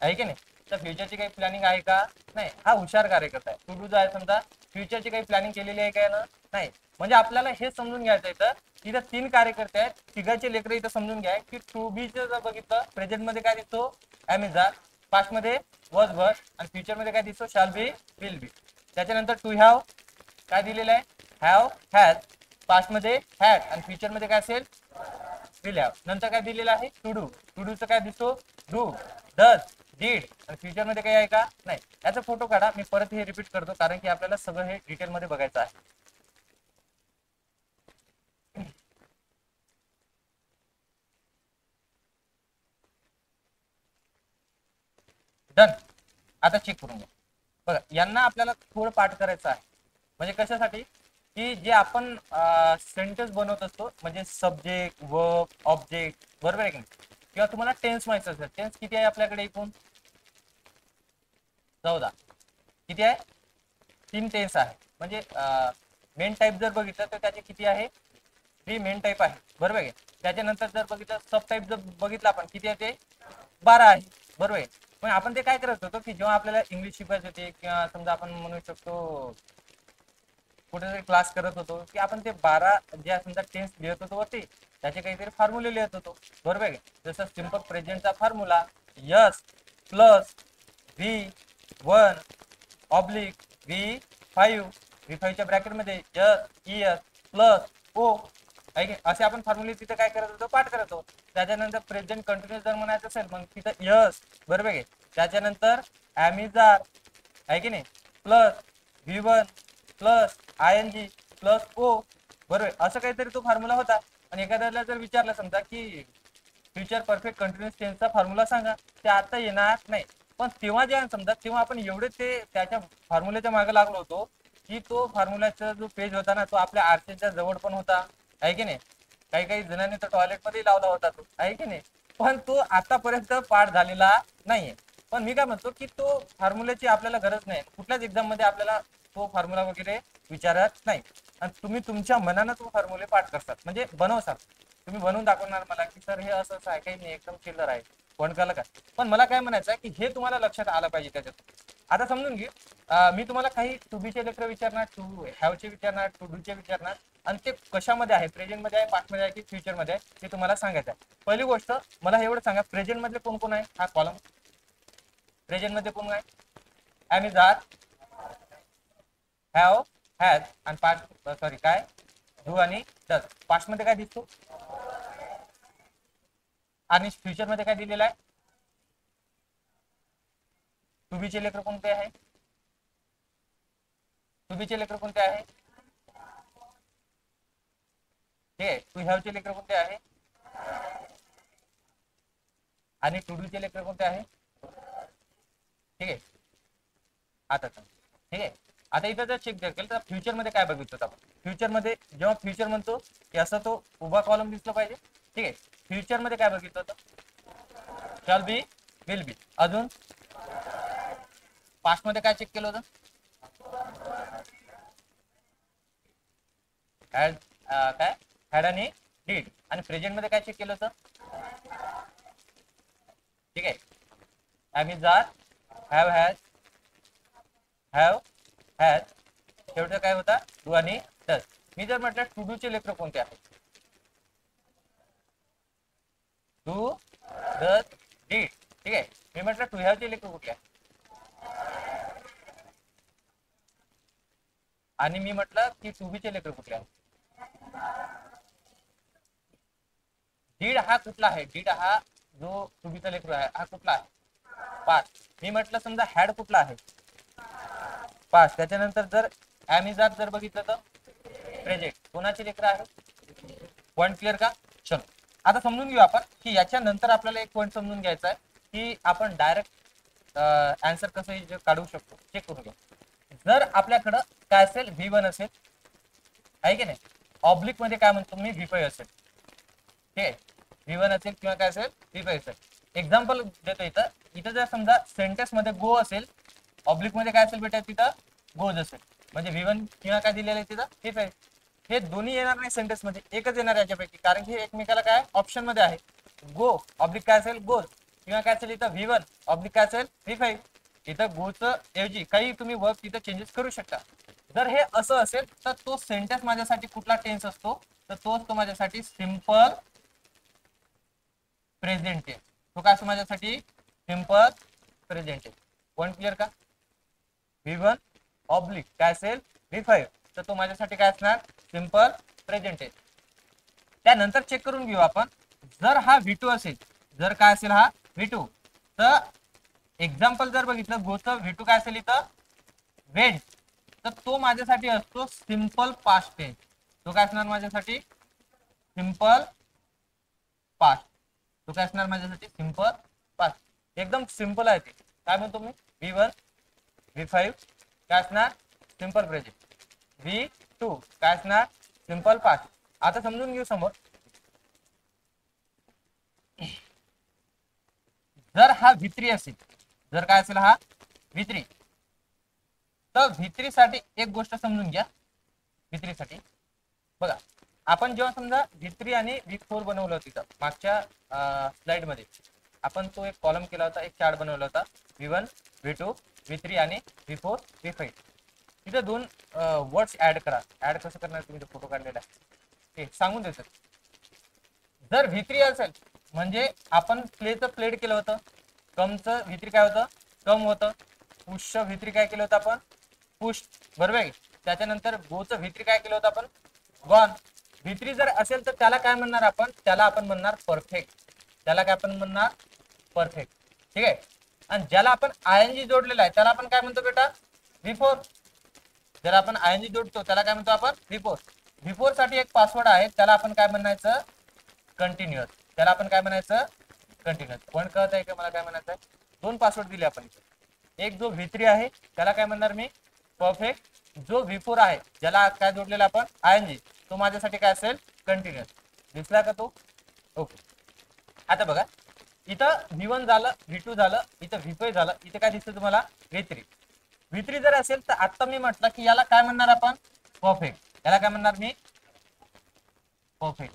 आहे की नाही. तर फ्युचरची काही प्लॅनिंग आहे का, नाही. हा हुशार कार्यकर्ता आहे. टू डू जो आहे समजा, फ्युचरची काही प्लॅनिंग केलेली आहे काय ना, नाही. म्हणजे आपल्याला हे समजून घ्यायचं इथं, तिथं तीन कार्यकर्ते आहेत, तिघाचे लेकर इथं समजून घ्या की टू बी जर बघितलं, प्रेझेंट मध्ये काय दिसतो, ॲमेझॉन, पास्ट मध्ये वॉज वर, आणि फ्युचर मध्ये काय दिसतो, शाल बी विल बी. त्याच्यानंतर टू हॅव काय दिलेलं आहे, हॅव हॅज. पास्ट मध्ये हॅड, आणि फ्युचर मध्ये काय असेल, विल हॅव. नंतर काय दिलेलं आहे, टू डू. टू डूचं काय दिसतो, डू, डज, डीड, आणि फ्युचर मध्ये काय आहे का, नाही. याचा फोटो काढा. मी परत हे रिपीट करतो कारण की आपल्याला सगळं हे डिटेल मध्ये बघायचं आहे. डन. आता चेक करून घ्या. बघा, यांना आपल्याला थोडं पाठ करायचं आहे. म्हणजे कशासाठी, की जे आपण सेंटेन्स बनवत असतो, म्हणजे सब्जेक्ट, वर्ब, ऑब्जेक्ट, बरोबर आहे की नाही. किंवा तुम्हाला टेन्स माहिती असेल, टेन्स किती आहे आपल्याकडे एकूण, 14. किती आहे, 3 टेन्स आहे. म्हणजे मेन टाईप जर बघितलं तर त्याचे किती आहे, 3 मेन टाईप आहे, बरोबर आहे. त्याच्यानंतर जर बघितलं सब टाईप जर बघितलं आपण, किती आहे ते, 12 आहे, बरोबर आहे. पण आपण ते काय करत होतो की जेव्हा आपल्याला इंग्लिश शिकायचं होते, किंवा समजा आपण म्हणू शकतो कुठेतरी क्लास करत होतो, की आपण ते 12 जे समजा टेन्स लिहित होतो वरती, त्याचे काहीतरी फॉर्म्युले लिहित होतो, बरोबर आहे. जसं सिंपल प्रेझेंटचा formula S plus V1 oblique V5, V5च्या ब्रॅकेटमध्ये एस प्लस ओ, आहे की. असे आपण फॉर्म्युले तिथे काय करत होतो, पाठ करत होतो. त्याच्यानंतर प्रेझेंट कंटिन्युअस जर म्हणायचं असेल, मग तिथं यस, बरोबर आहे. त्याच्यानंतर ॲमिजार, आहे की नाही, plus V1 plus ING plus O, बरोबर. असं काहीतरी तो फॉर्म्युला होता. आणि एखाद्याला जर विचारलं समजा की फ्युचर परफेक्ट कंटिन्युअस टेन्सचा फॉर्म्युला सांगा, ते आता येणार नाही. पण तेव्हा जे समजा, तेव्हा आपण एवढे ते त्याच्या फॉर्म्युल्याच्या मागे लागलो होतो की तो फॉर्म्युलाचा जो पेज होता ना, तो आपल्या आरशाच्या जवळ पण होता, आहे की नाही. काही काही जणांनी तर टॉयलेटमध्ये लावला होता तो, आहे की नाही. पण तो आतापर्यंत पाठ झालेला नाहीये. पण मी काय म्हणतो की तो फॉर्म्युल्याची आपल्याला गरज नाही. कुठल्याच एक्झाम मध्ये आपल्याला तो फॉर्म्युला वगैरे विचारत नाही. आणि तुम्ही तुमच्या मनानं तो फॉर्म्युले पाठ करतात, म्हणजे बनवतात. तुम्ही बनवून दाखवणार मला की सर हे असं असं आहे, काही नाही, एकदम चिल्लर आहे, कोण कळलं का. पण मला काय म्हणायचं आहे की हे तुम्हाला लक्षात आलं पाहिजे त्याच्यात. आता समजून घे, मी तुम्हाला काही टू बीचे लेकर विचारणार, टू हॅवचे विचारणार, टू डूचे विचारणार, आणि ते कशामध्ये आहे, प्रेझेंट मध्ये आहे, पास्ट मध्ये आहे की फ्युचर मध्ये आहे, ते तुम्हाला सांगायचं आहे. पहिली गोष्ट मला एवढं सांगा, प्रेझेंट मध्ये कोण कोण आहे, हा कॉलम प्रेझेंट मध्ये कोण आहे, ॲमिजार, हॅव, हॅज आणि पास्ट सॉरी काय डू आणि डज. पास्ट मध्ये काय दिसतो आणि फ्युचर मध्ये काय दिलेलं आहे? टू बी चे लेकर कोणते आहे? टू बी चे लेकर कोणते आहे? ते टू हॅव चे लेकर कोणते आहे? आणि टू डू चे लेकर कोणते आहे? ठीक आहे आता ठीक आहे. आता इथं जर चेक केलं तर फ्युचर मध्ये काय बघितलं आपण? फ्युचर मध्ये जेव्हा फ्युचर म्हणतो की असं तो उभा कॉलम दिसला पाहिजे. ठीक आहे. फ्युचर मध्ये काय बघितलं होतं? शॅल बी, विल बी. अजून पास्ट मध्ये काय चेक केलं होतं? हॅड काय हॅड आणि डीड. आणि प्रेझेंट मध्ये काय चेक केलं होतं? ठीक आहे. Am is are, have has, have has. शेवटचं काय होता? डू आणि डज. मी जर म्हटलं टू डू चे लेकर कोणते आहेत? Do, does, did. ठीक आहे. मी म्हटलं टू हॅव चे लेकर कुठले आहे? आणि मी म्हटलं की टू बी चे लेकर कुठले आहे? डीड हा कुठला आहे? डीड हा जो टू बीचा लेकर आहे हा कुठला आहे? पास्ट. मी म्हटलं समजा हॅड कुठला आहे? पास्ट. त्याच्यानंतर जर एम इज आर जर बघितलं तर प्रेझेंट. कोणाचे लेकर आहे? पॉइंट क्लिअर का? चलो आता समजून घेऊ आपण की याच्या नंतर आपल्याला एक पॉइंट समजून घ्यायचा आहे की आपण डायरेक्ट आन्सर कसं काढू शकतो चेक करून घ्या. जर आपल्याकडं काय असेल V1 असेल आहे की नाही, ऑब्लिक मध्ये काय म्हणतो मी V5 असेल. ठीक आहे. V1 असेल किंवा काय असेल V5 असेल. एक्झाम्पल देतो इथं. इथं जर समजा सेंटेन्स मध्ये गो असेल, ऑब्लिक मध्ये काय असेल बेटा तिथं गोज असेल. म्हणजे V1 किंवा काय दिलेलं आहे तिथं V5. हे दोन्ही येणार नाही सेंटेन्स मध्ये, एकच येणार याच्यापैकी, कारण की एकमेकाला काय ऑप्शन मध्ये आहे. गो ऑब्लिक काय असेल गोज किंवा काय असेल इथं V1 ऑब्लिक काय असेल V5. इथं गोच ऐवजी काही तुम्ही वर्ब तिथं चेंजेस करू शकता. जर हे असं असेल तर तो सेंटेन्स माझ्यासाठी कुठला टेन्स असतो? तर तोच तो माझ्यासाठी सिंपल प्रेझेंट टेन्स. तो काय असतो माझ्यासाठी? Simple present tense. Point clear का? V1 ऑब्लिक काय असेल V5, तर तो माझ्यासाठी काय असणार? Simple present tense. त्यानंतर चेक करून घेऊ आपण. जर हा V2 असेल, जर काय असेल हा V2, तर एक्झाम्पल जर बघितलं गोचं V2 काय असेल इथं वेंट, तर तो माझ्यासाठी असतो सिंपल पास्ट टेन्स. तो काय असणार माझ्यासाठी? Simple past. तो काय असणार माझ्यासाठी? Simple past. एकदम सिंपल आहे ते. काय म्हणतो मी? V1 V5 काय असणार? Simple present. V2 काय असणार? Simple past. आता समजून घेऊ समोर. जर हा V3 असेल, जर काय असेल हा V3, तर V3 साठी एक गोष्ट समजून घ्या. V3 साठी बघा, आपण जेव्हा समजा V3 आणि V4 बनवलं होतं तिथं मागच्या स्लाइड मध्ये, आपण तो एक कॉलम केला होता, एक चार्ट बनवला होता. V1 V2 V3 आणि V4 V5. तिथे दोन वर्ड्स ऍड करा. ऍड कसं करणार तुम्ही? फोटो काढलेला आहे ते सांगून देतात. जर V3 असेल म्हणजे आपण प्लेचं प्लेड केलं होतं. कमचं V3 काय होतं? कम होतं. पुशचं V3 काय केलं होतं आपण? पुश. बरोबर आहे. त्याच्यानंतर गोचं V3 काय केलं होतं आपण? गॉन. V3 जर असेल तर त्याला काय म्हणणार आपण? त्याला आपण म्हणणार परफेक्ट. त्याला काय आपण म्हणणार? परफेक्ट. ठीक आहे. आणि ज्याला आपण आयएनजी जोडलेला आहे त्याला आपण काय म्हणतो बेटा? V4. जर आपण आयएनजी जोडतो त्याला काय म्हणतो आपण? V4. V4 साठी एक पासवर्ड आहे, त्याला आपण काय म्हणायचं? कंटिन्युअस. त्याला आपण काय म्हणायचं? कंटिन्युअस. पण कळत आहे का मला काय म्हणायचं? दोन पासवर्ड दिले आपण. एक जो V3 आहे त्याला काय म्हणणार मी? परफेक्ट. जो V4 आहे ज्याला काय जोडलेला आपण? आयएनजी, तो माझ्यासाठी काय असेल? कंटिन्युअस. दिसला का तो? ओके. आता बघा, इथं V1 झालं, V2 झालं, इथं V5 झालं, इथे काय दिसतं तुम्हाला? V3. V3 जर असेल तर आता मी म्हटलं की याला काय म्हणणार आपण? परफेक्ट. याला काय म्हणणार मी? परफेक्ट.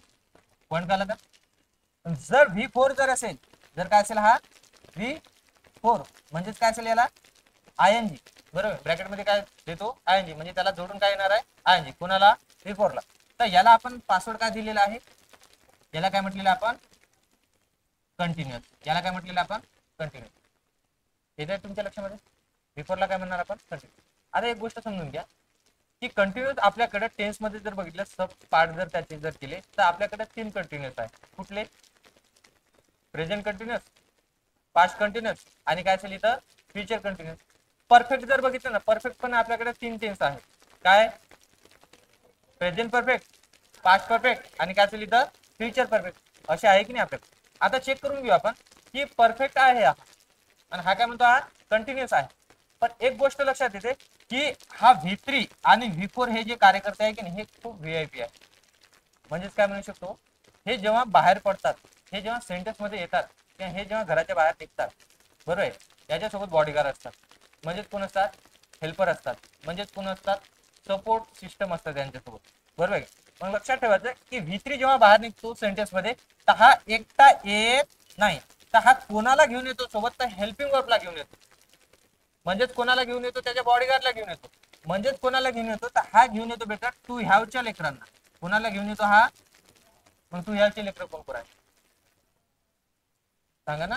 पॉइंट झालं का? जर V4 जर असेल, जर काय असेल हा V4 म्हणजेच काय असेल याला? आयएनजी. बरोबर. ब्रॅकेट मध्ये काय देतो? आयएनजी. म्हणजे त्याला जोडून काय येणार आहे? आयएनजी. कोणाला? V4 ला. तर याला आपण पासवर्ड काय दिलेला आहे? याला काय म्हटलेलं आपण? कंटिन्युअस. याला काय म्हटलेलं आपण? कंटिन्युअस. येते तुमच्या लक्षामध्ये? V4 ला काय म्हणणार आपण? कंटिन्युअस. आता एक गोष्ट समजून घ्या. की कंटिन्यूस आपल्याकडे टेन्स मध्ये जर बघितलं सब पार्ट जर त्याचे जर केले तर आपल्याकडे 3 कंटिन्यूस आहे. कुठले? प्रेझेंट कंटिन्यूस, पास्ट कंटिन्यूस आणि काय असेल इथं फ्युचर कंटिन्यूस. परफेक्ट जर बघितलं ना, परफेक्ट पण आपल्याकडे 3 टेन्स आहे. काय? प्रेझेंट परफेक्ट, पास्ट परफेक्ट आणि काय असेल इथं फ्युचर परफेक्ट. असे आहे की नाही आपल्याकडे? आता चेक करून घेऊ आपण की परफेक्ट आहे हा आणि हा काय म्हणतो हा कंटिन्यूस आहे. पण एक गोष्ट लक्षात येते की हा V3 आणि V4 हे जे कार्यकर्ते आहे की नाही हे खूप VIP आहे. म्हणजेच काय म्हणू शकतो, हे जेव्हा बाहेर पडतात, हे जेव्हा सेंटेन्स मध्ये येतात किंवा हे जेव्हा घराच्या बाहेर निघतात, बरोबर आहे, याच्यासोबत बॉडीगार्ड असतात. म्हणजेच कोण असतात? हेल्पर असतात. म्हणजेच कोण असतात? सपोर्ट सिस्टम असतात त्यांच्यासोबत. बरोबर आहे. मग लक्षात ठेवायचं की V3 जेव्हा बाहेर निघतो सेंटेन्स मध्ये तर हा एकटा येत नाही, तर हा कोणाला घेऊन येतो सोबत? तर हेल्पिंग वर्बला घेऊन येतो. म्हणजेच कोणाला घेऊन येतो? त्याच्या बॉडीगार्डला घेऊन येतो. म्हणजेच कोणाला घेऊन येतो? तर हा घेऊन येतो बेटा टू हॅवच्या लेकरांना. कोणाला घेऊन येतो हा? मग टू हॅवचे लेकर कोण कोण आहे सांगा ना?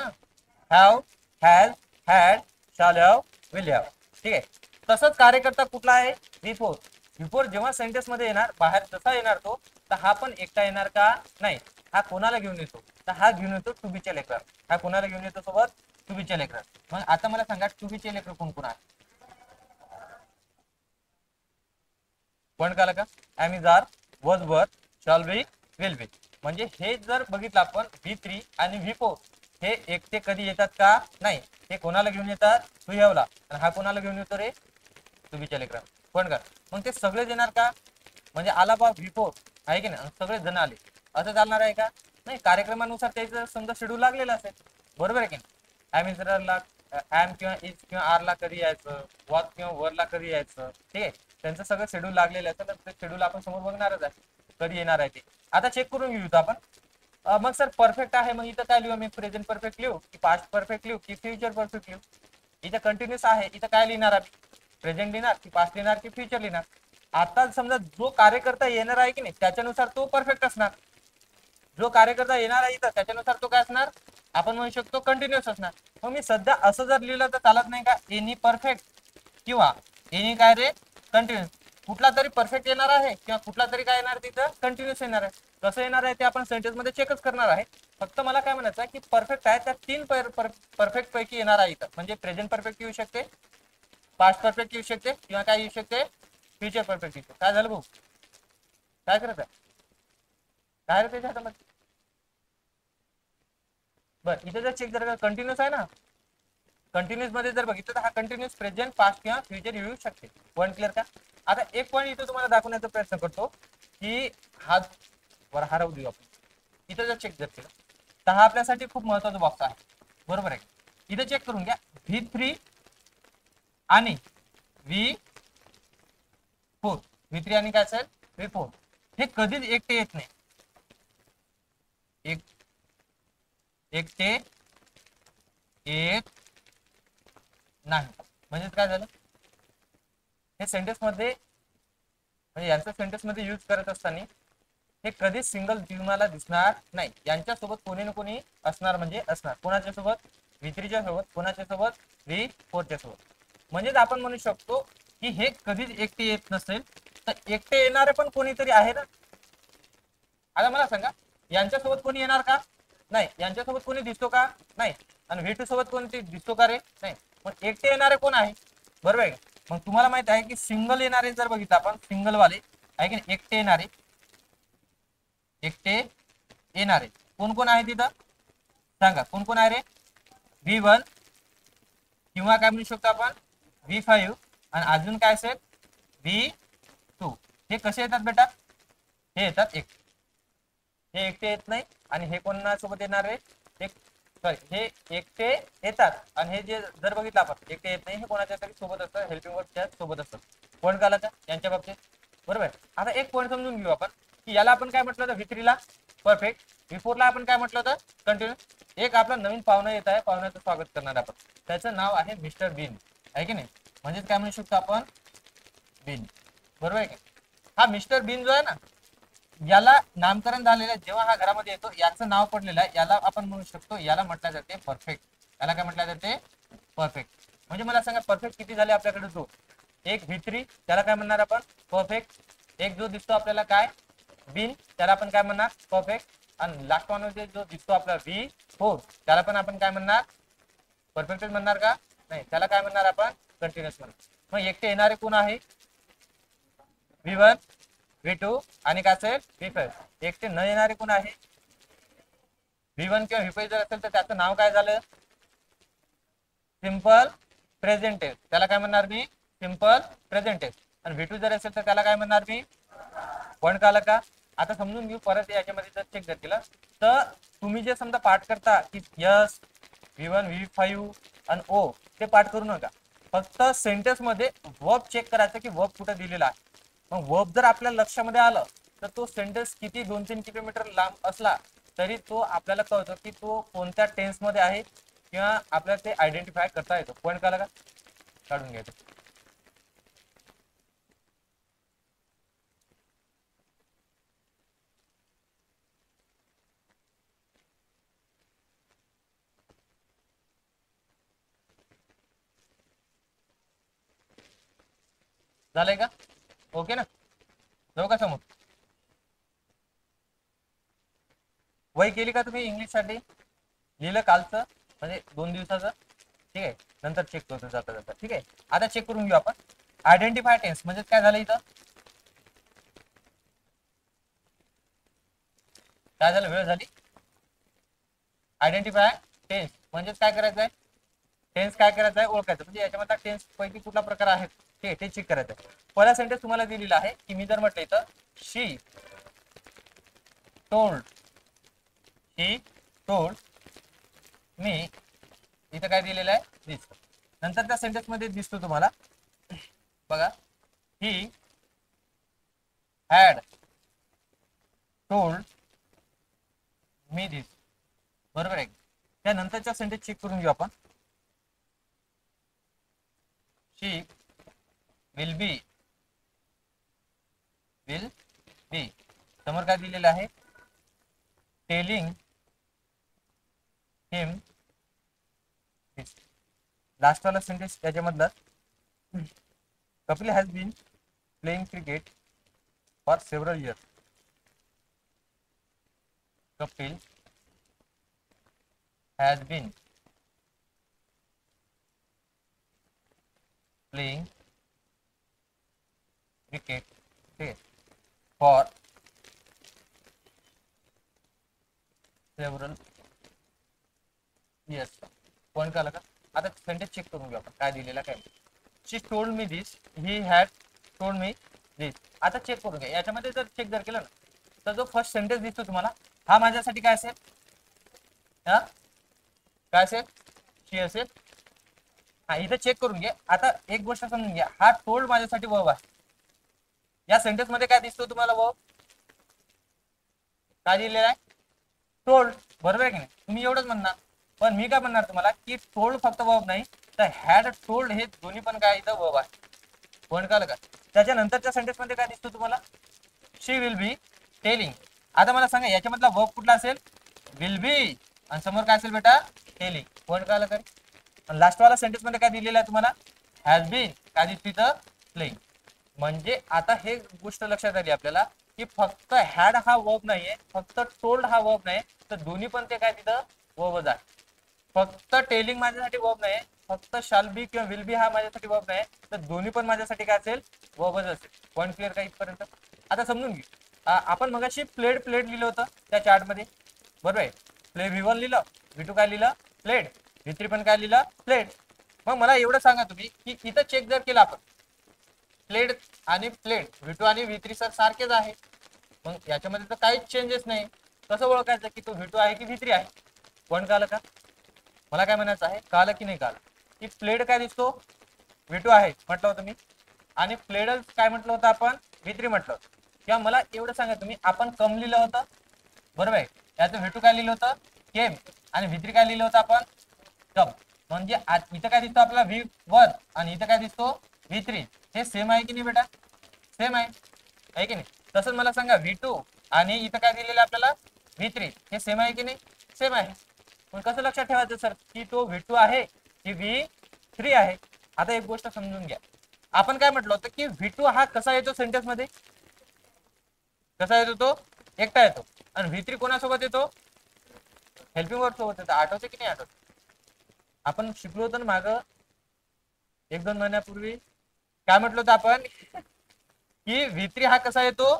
Have, has, had, shall have, will have. ठीक आहे. तसंच कार्यकर्ता कुठला आहे? बिफोर. बिफोर जेव्हा सेंटेन्स मध्ये येणार, बाहेर जसा येणार तो, तर हा पण एकटा येणार का? नाही. हा कोणाला घेऊन येतो? तर हा घेऊन येतो टू बीच्या लेकर. हा कोणाला घेऊन येतो सोबत? टू बीच्या लेकर. मग आता मला सांगा टू बीचे लेकर कोण कोण आहे? पण काला का? Am is are, was were, shall be, will be. म्हणजे हे जर बघितलं आपण V3 आणि V4 हे एकटे कधी येतात का? नाही. हे कोणाला घेऊन येतात? टू हॅवला. आणि हा कोणाला घेऊन येतो रे? टू बीच्या लेकरा. पण का? मग ते सगळे येणार का? म्हणजे आला बा V4 आहे की नाही, सगळे जण आले असं चालणार आहे का? नाही. कार्यक्रमानुसार त्याचं समजा शेड्यूल लागलेलं असेल. बरोबर आहे की नाही? एम इज ला एम किंवा इज किंवा आर ला कधी यायचं, वॉज किंवा वर ला कधी यायचं, ठीक आहे. त्यांचं सगळं शेड्यूल लागलेलं असेल तर ते शेड्यूल आपण समोर बघणारच आहे कधी येणार आहे ते. आता चेक करून घेऊ आपण. मग सर परफेक्ट आहे, मग इथं काय लिहू? मी प्रेझेंट परफेक्ट लिहू की पास्ट परफेक्ट लिहू की फ्युचर परफेक्ट लिहू? इथं कंटिन्यूस आहे, इथं काय लिहिणार आहे? प्रेझेंट लिहिणार की पास्ट लिहिणार की फ्युचर लिहिणार? आता समजा जो कार्यकर्ता येणार आहे की नाही त्याच्यानुसार तो परफेक्ट असणार. जो कार्यकर्ता येणार आहे इथं त्याच्यानुसार तो काय असणार? आपण म्हणू शकतो कंटिन्यूस असणार. मग मी सध्या असं जर लिहिलं तर चालत नाही का? एनी परफेक्ट किंवा एनी काय रे कंटिन्यूस. कुठला तरी परफेक्ट येणार आहे किंवा कुठला तरी काय येणार तिथं कंटिन्यूस येणार आहे. कसं येणार आहे ते आपण सेंटेन्स मध्ये चेकच करणार आहे. फक्त मला काय म्हणायचं की परफेक्ट आहे त्या 3 परफेक्ट पैकी येणार आहे इथं. म्हणजे प्रेझेंट परफेक्ट येऊ शकते, पास्ट परफेक्ट येऊ शकते किंवा काय येऊ शकते? फ्युचर परफेक्ट येऊ शकते. काय झालं भाऊ? काय करत आहे? काय रे त्याच्या हातामध्ये? बरं इथे जर चेक जर कंटिन्यूस आहे ना, कंटिन्यूस मध्ये जर बघितलं तर हा कंटिन्यूस प्रेझेंट पास्ट किंवा फ्युचर येऊ शकते. पॉईंट क्लिअर का? आता एक पॉईंट इथे तुम्हाला दाखवण्याचा प्रयत्न करतो की हा वर हरवू देऊ आपण. इथे जर चेक जर केलं तर हा आपल्यासाठी खूप महत्वाचा बॉक्स आहे. बरोबर आहे. इथे चेक करून घ्या V3 आणि V4. V3 आणि काय असेल? V4 हे कधीच एकटे येत नाही. एक एकटे येत नाही. म्हणजे काय झालं? हे सेंटेन्स मध्ये म्हणजे यांचं सेंटेन्स मध्ये यूज करत असताना हे कधीच सिंगल तुम्हाला दिसणार नाही. यांच्यासोबत कोणी ना कोणी असणार म्हणजे असणार. कोणाच्या सोबत? V3च्या सोबत. कोणाच्या सोबत? V4च्या सोबत. म्हणजेच आपण म्हणू शकतो की हे कधीच एकटे येत नसेल तर एकटे येणारे पण कोणीतरी आहे ना. आता मला सांगा यांच्यासोबत कोणी येणार का? नाही. यांच्यासोबत कोणी दिसतो का? नाही. आणि V2 सोबत कोणी दिसतो का रे? नाही. मग एकटे येणारे कोण आहे? बरोबर आहे. मग तुम्हाला माहित आहे की सिंगल येणारे जर बघितलं आपण सिंगल वाले आहे की नाही, एकटे येणारे, एकटे येणारे कोण कोण आहे तिथं सांगा? कोण कोण आहे रे? V1 किंवा काय म्हणू शकतो आपण V5 आणि अजून काय असेल V2. हे कसे येतात बेटा? हे येतात एक, हे एकटे येत नाही. आणि हे कोणासोबत येणार आहे? एक सॉरी हे एकटे येतात आणि हे जे जर बघितलं आपण एकटे येत नाही हे कोणाच्या तरी सोबत असतं, हेल्पिंग वर्बच्या सोबत असतं. पॉईंट घालायचा यांच्या बाबतीत. बरोबर. आता एक पॉईंट समजून घेऊ आपण की याला आपण काय म्हटलं होतं? V3 ला परफेक्ट, V4 ला आपण काय म्हटलं होतं? कंटिन्यू. एक आपला नवीन पाहुणा येत आहे, पाहुण्याचं स्वागत करणार आपण. त्याचं नाव आहे मिस्टर बीन आहे की नाही? म्हणजेच काय म्हणू शकतो आपण? बीन. बरोबर आहे की? हा मिस्टर बीन जो आहे ना याला नामकरण झालेलं जेव्हा हा घरामध्ये येतो याचं नाव पडलेलं आहे, याला आपण म्हणू शकतो, याला म्हटलं जाते परफेक्ट. याला काय म्हटलं जाते? परफेक्ट. म्हणजे मला सांगा परफेक्ट किती झाले आपल्याकडे? 2. एक V3 त्याला काय म्हणणार आपण परफेक्ट, एक जो दिसतो आपल्याला काय बिन त्याला आपण काय म्हणणार परफेक्ट, आणि लास्ट वन मध्ये जो दिसतो आपला V4 त्याला पण आपण काय म्हणणार परफेक्टच म्हणणार का नाही, त्याला काय म्हणणार आपण कंटिन्युअस म्हणणार. मग एकटे येणारे कोण आहे V1 V2 आणि काय असेल V5. एकटे न येणारे कोण आहे V1 किंवा V5 जर असेल तर त्याचं नाव काय झालं सिंपल प्रेझेंट टेन्स, त्याला काय म्हणणार मी सिंपल प्रेझेंट टेन्स. आणि V2 जर असेल तर त्याला काय म्हणणार मी पॉइंट काला का. आता समजून घेऊ परत याच्यामध्ये जर चेक जर केलं तर तुम्ही जे समजा पाठ करता की यस V1 V5 आणि O ते पाठ करू नका, फक्त सेंटेन्स मध्ये वर्ब चेक करायचं की वर्ब कुठे दिलेला आहे. मग वर्ब जर आपल्या लक्षामध्ये आलं तर तो सेंटेन्स किती 2-3 किलोमीटर लांब असला तरी तो आपल्याला कळतो की तो कोणत्या टेन्स मध्ये आहे किंवा आपल्याला ते आयडेंटिफाय करता येतो. पॉइंट काला का काढून घ्यायचं. झालंय का ओके ना, जाऊ का समोर. वही केली का तुम्ही इंग्लिश साठी लिहिलं कालचं म्हणजे 2 दिवसाचं ठीक आहे, नंतर चेक करतो जाता जाता ठीक आहे. आता चेक करून घेऊ आपण आयडेंटिफाय टेन्स म्हणजे काय झालं इथं काय झालं वेळ झाली. आयडेंटिफाय टेन्स म्हणजेच काय करायचं आहे टेन्स काय करायचं आहे ओळखायचं, म्हणजे याच्यामध्ये टेन्स पैकी कुठला प्रकार आहे ते चेक करायचं आहे. पहिला सेंटेन्स तुम्हाला दिलेला आहे की मी जर म्हटलं इथं शी टोल्ड मी, इथं काय दिलेलं आहे दिस. नंतर त्या सेंटेन्स मध्ये दिसतो तुम्हाला बघा ही हॅड टोल्ड मी दिस, बरोबर आहे. त्यानंतरचा सेंटेन्स चेक करून घेऊ आपण शी विल बी समोर काय दिलेलं आहे टेलिंग हिम दिस. लास्ट वाला सेंटेन्स त्याच्यामधलं Kapil has been playing cricket for several years. Kapil has been playing cricket for several years. Point का लगा. आता सेंटेन्स चेक करून घेऊ आपण काय दिलेला काय. She told me this, he had told me this. आता चेक करून घ्या याच्यामध्ये जर चेक जर केलं ना तर जो फर्स्ट सेंटेन्स दिसतो तुम्हाला हा माझ्यासाठी काय असेल हा काय असेल शी असेल. हा इथं चेक करून घ्या. आता एक गोष्ट समजून घ्या हा टोल्ड माझ्यासाठी वर्ब आहे. या सेंटेन्स मध्ये काय दिसतो तुम्हाला वर्ब काय दिलेला आहे टोल्ड, बरोबर आहे की नाही. तुम्ही एवढंच म्हणणार पण मी काय म्हणणार तुम्हाला की टोल्ड फक्त वर्ब नाही तर हॅड टोल्ड हे दोन्ही पण काय इथं वर्ब आहे. पण कळलं का. त्याच्यानंतरच्या सेंटेन्स मध्ये काय दिसतो तुम्हाला शी विल बी टेलिंग. आता मला सांगा याच्यामधला वर्ब कुठला असेल विल बी आणि समोर काय असेल बेटा टेलिंग. पण कळलं का. लास्ट वाला सेंटेन्स मध्ये काय दिलेलं आहे तुम्हाला हॅज बीन काय दिसतो इथं प्लेइंग. म्हणजे आता हे गोष्ट लक्षात आली आपल्याला की फक्त हॅड हा वर्ब नाहीये फक्त टोल्ड हा वर्ब नाही तर दोन्ही पण ते काय तिथं वर्बच आहे. फक्त टेलिंग माझ्यासाठी वर्ब नाही फक्त शाल बी किंवा विल बी हा माझ्यासाठी वर्ब नाही तर दोन्ही पण माझ्यासाठी काय असेल वर्बच असेल. पॉईंट क्लिअर का इथपर्यंत. आता समजून घे आपण मगाशी प्लेड लिहिलं होतं त्या चार्ट मध्ये बरोबर आहे. प्ले V1 लिहिलं V2 काय लिहिलं प्लेड V3 पण काय लिहिलं प्लेड. मग मला एवढं सांगा तुम्ही की इथं चेक जर केलं आपण प्लेड आणि प्लेड V2 आणि V3 सर सारखेच आहे मग याच्यामध्ये तर काहीच चेंजेस नाही. कसं ओळखायचं की तो V2 आहे की V3 आहे. पण कळलं का मला काय म्हणायचं आहे कळलं की नाही कळलं की प्लेड काय दिसतो V2 आहे म्हटलं होतं मी आणि प्लेड काय म्हटलं होतं आपण V3 म्हटलं होतं. किंवा मला एवढं सांगा तुम्ही आपण कम लिहिलं होतं बरोबर आहे. याचं V2 काय लिहिलं होतं केम आणि V3 काय लिहिलं होतं आपण कम. म्हणजे इथं काय दिसतो आपला V1 आणि इथं काय दिसतो V3 हे सेम आहे की नाही बेटा सेम आहे की नाही. तसंच मला सांगा V2 आणि इथं काय दिलेलं आपल्याला V3 हे सेम आहे की नाही सेम आहे. पण कसं लक्षात ठेवायचं सर की तो V2 आहे की V3 आहे. आता एक गोष्ट समजून घ्या आपण काय म्हटलं होतं की V2 हा कसा येतो सेंटेन्स मध्ये, कसा येतो तो एकटा येतो, आणि V3 कोणासोबत येतो, हेल्पिंग वर्ब सोबत येतो. आठवते की नाही आठवत, आपण शिकलो होतो ना माग 1-2 महिन्यापूर्वी, काय म्हटलं होतं आपण की V3 हा कसा येतो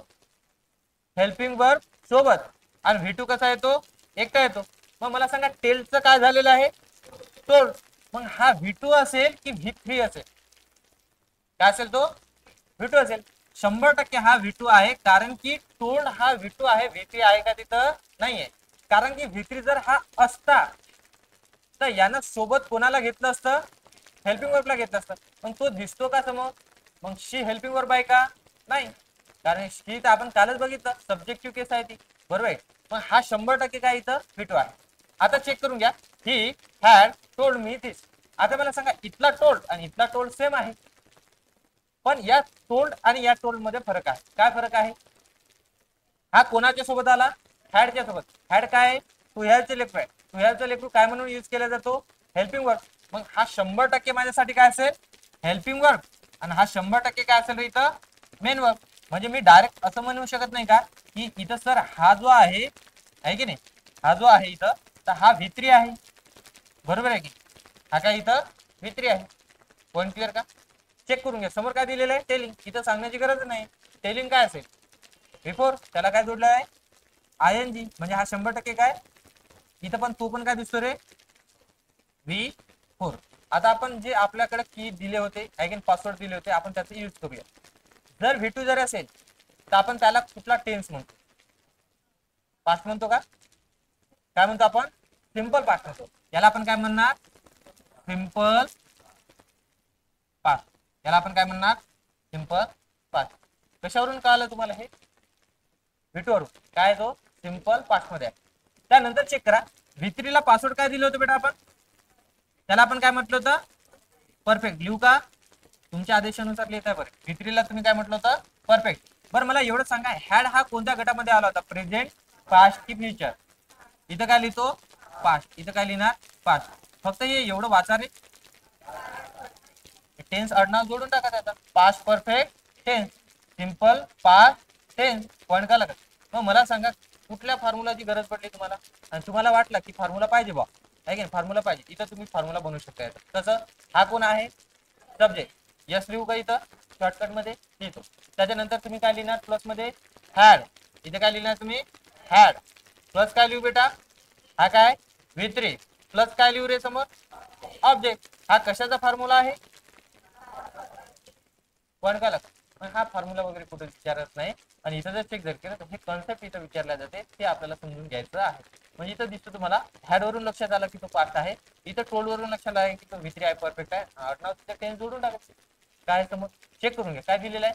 हेल्पिंग वर्ब सोबत, आणि V2 कसा येतो एकटा येतो. मग मला सांगा टेलचं काय झालेलं आहे, टोल्ड. मग हा V2 असेल की V3 असेल, काय असेल तो V2 असेल. 100% हा V2 आहे, कारण की टोल्ड हा V2 आहे. V3 आहे का तिथं, नाहीये. कारण की V3 जर हा असता तर यानं सोबत कोणाला घेतलं असतं, हेल्पिंग वर्बला घेतलं असतं. मग तो दिसतो का समोर, मग शी हेल्पिंग वर्ब आहे का, नाही, कारण शी तर आपण कालच बघितलं सब्जेक्टिव्ह केस आहे ती, बरोबर आहे. मग हा 100% काय इथं V2 आहे. आता चेक करून घ्या, ही हॅड टोल्ड मी दिस. आता मला सांगा इथला टोल्ड आणि इथला टोल्ड सेम आहे, पण या टोल्ड आणि या टोल्ड मध्ये फरक आहे. काय फरक आहे, हा कोणाच्या सोबत आला, हॅडच्या सोबत. हॅड काय आहे, टू हॅवचे लेक्चर आहे. टू हॅवचा लेक्चर काय म्हणून यूज केला जातो, हेल्पिंग वर्ब. मग हा 100% माझ्यासाठी काय असेल, हेल्पिंग वर्ब, आणि हा 100% काय असेल इथं, मेन वर्ब. म्हणजे मी डायरेक्ट असं म्हणू शकत नाही का की इथं सर हा जो आहे की नाही, हा जो आहे इथं, तर हा V3 आहे, बरोबर आहे की, हा काय इथं V3 आहे. पॉईंट क्लिअर का, चेक करून घ्या. समोर काय दिलेलं आहे, टेलिंग. इथं सांगण्याची गरज नाही. टेलिंग काय असेल, बिफोर, त्याला काय जोडलं आहे, ING. म्हणजे हा 100% काय, इथं पण तो पण काय दिसतो रे, V4. आता आपण जे आपल्याकडे की दिले होते, अगेन पासवर्ड दिले होते, आपण त्याचा यूज करूया. जर V2 जर असेल तर आपण त्याला कुठला टेन्स म्हणतो, पास्ट म्हणतो का, काय म्हणतो आपण, सिंपल पास्ट म्हणतो. याला आपण काय म्हणणार, सिंपल पास्ट. याला आपण काय म्हणणार, सिंपल पास्ट. कशावरून कळालं तुम्हाला हे, V2 वरून. काय तो सिंपल पास्ट मध्ये आहे. त्यानंतर चेक करा, V3 ला पासवर्ड काय दिलं होतं बेटा आपण, त्याला आपण काय म्हटलं होतं, परफेक्ट. लिहू का, तुमच्या आदेशानुसार लिहिता बरं. V3 ला तुम्ही काय म्हटलं होतं, परफेक्ट. बरं मला एवढं सांगा, हॅड हा कोणत्या गटामध्ये आला होता, प्रेझेंट, पास्ट की फ्युचर. इथं काय लिहितो, पास्ट. इथं काय लिहिणार, पास्ट. फक्त हे एवढं वाचा रे, टेन्स आडनाव जोडून टाका त्याचा, past perfect tense, simple past tense. Point का लागत. मग मला सांगा कुठल्या फॉर्म्युलाची गरज पडली तुम्हाला, आणि तुम्हाला वाटलं की फॉर्म्युला पाहिजे बा, आहे की फॉर्म्युला पाहिजे, इथं तुम्ही फॉर्म्युला बनवू शकता. तसं हा कोण आहे, सब्जेक्ट. यस लिहू का, इथं शॉर्टकट मध्ये लिहितो. त्याच्यानंतर तुम्ही काय लिहिणार, प्लस मध्ये हॅड. इथे काय लिहिणार तुम्ही, हॅड. प्लस काय लिहू बेटा, हा काय V3, प्लस काय लिहू रे समोर, ऑब्जेक्ट. हा कशाचा फॉर्म्युला आहे, पण का लागतं. हा फॉर्म्युला वगैरे कुठे विचारत नाही, आणि इथं जर चेक जर केलं तर हे कॉन्सेप्ट इथं विचारल्या जाते, ते आपल्याला समजून घ्यायचं आहे. म्हणजे इथं दिसतं तुम्हाला, हॅड वरून लक्षात आलं की तो पास्ट आहे, इथं टोल्ड वरून लक्षात आलं की तो V3 आहे, परफेक्ट आहे. आडनाव तिथं टेन्स जोडून टाकायचं. काय समोर चेक करून घ्या, काय दिलेलं आहे,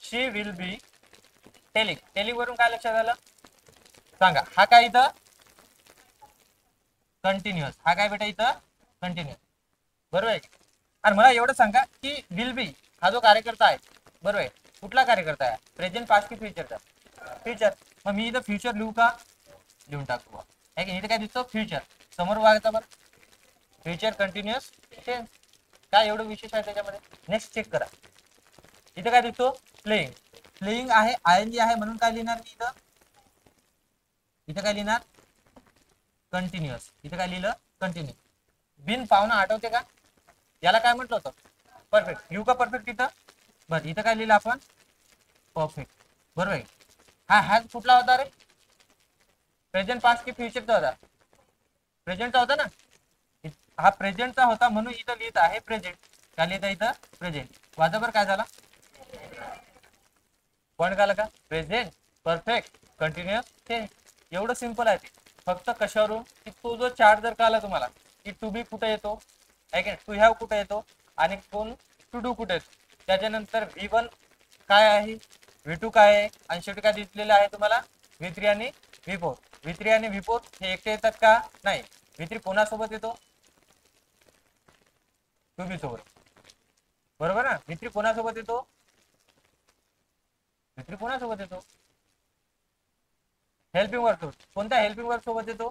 शी विल बी टेलिंग. टेलिंग वरून काय लक्षात आलं सांगा, हा काय इथं कंटिन्युअस. हा काय बेटा इथं कंटिन्युअस, बरोबर आहे. आणि मला एवढं सांगा की विल बी हा जो कार्यकर्ता आहे, बरोबर आहे, कुठला कार्यकर्ता आहे, प्रेझेंट, पास्ट की फ्युचरचा, फ्युचर. मग मी इथं फ्युचर लिहू का, लिहून टाकतो आहे की. इथं काय दिसतो, फ्युचर. समोर बघायचा बरं, फ्युचर कंटिन्युअस टेन्स. काय एवढं विशेष आहे त्याच्यामध्ये. नेक्स्ट चेक करा, इथं काय दिसतो, प्लेइंग. प्लेइंग आहे, ING आहे, म्हणून काय लिहिणार मी इथं, इथं काय लिहिणार, कंटिन्युअस. इथं काय लिहिलं, कंटिन्यू. बिन पाहुणा आठवते का, याला काय म्हटलं होतं, परफेक्ट. लिहू का परफेक्ट इथं, बरं. इथं काय लिहिलं आपण, परफेक्ट, बरोबर आहे. हा हॅज कुठला होता रे, प्रेझेंट, पास्ट की फ्युचरचा होता, प्रेझेंटचा होता ना. हा प्रेझेंटचा होता म्हणून इथं लिहित आहे प्रेझेंट. काय लिहित आहे इथं, प्रेझेंट. वाचा बरं काय झाला, पॉईंट का का, प्रेझेंट परफेक्ट कंटिन्युअस टेन्स. एवढं सिंपल आहे ते. फक्त कशावरून, की तो जो चार्ट जर कळला तुम्हाला की टू बी कुठे येतो, टू हॅव कुठे येतो, आणि कोण टू डू कुठे येतो, त्याच्यानंतर V1 काय आहे, V2 काय आहे, आणि शेवटी काय दिसलेलं आहे तुम्हाला, V3 आणि V4. V3 आणि V4 हे एकटे येतात का, नाही. V3 कोणासोबत येतो, टू बी सोबत, बरोबर ना. V3 कोणासोबत येतो, V3 कोणासोबत येतो, हेल्पिंग वर्ब सोबत. कोणत्या हेल्पिंग वर्ब सोबत येतो,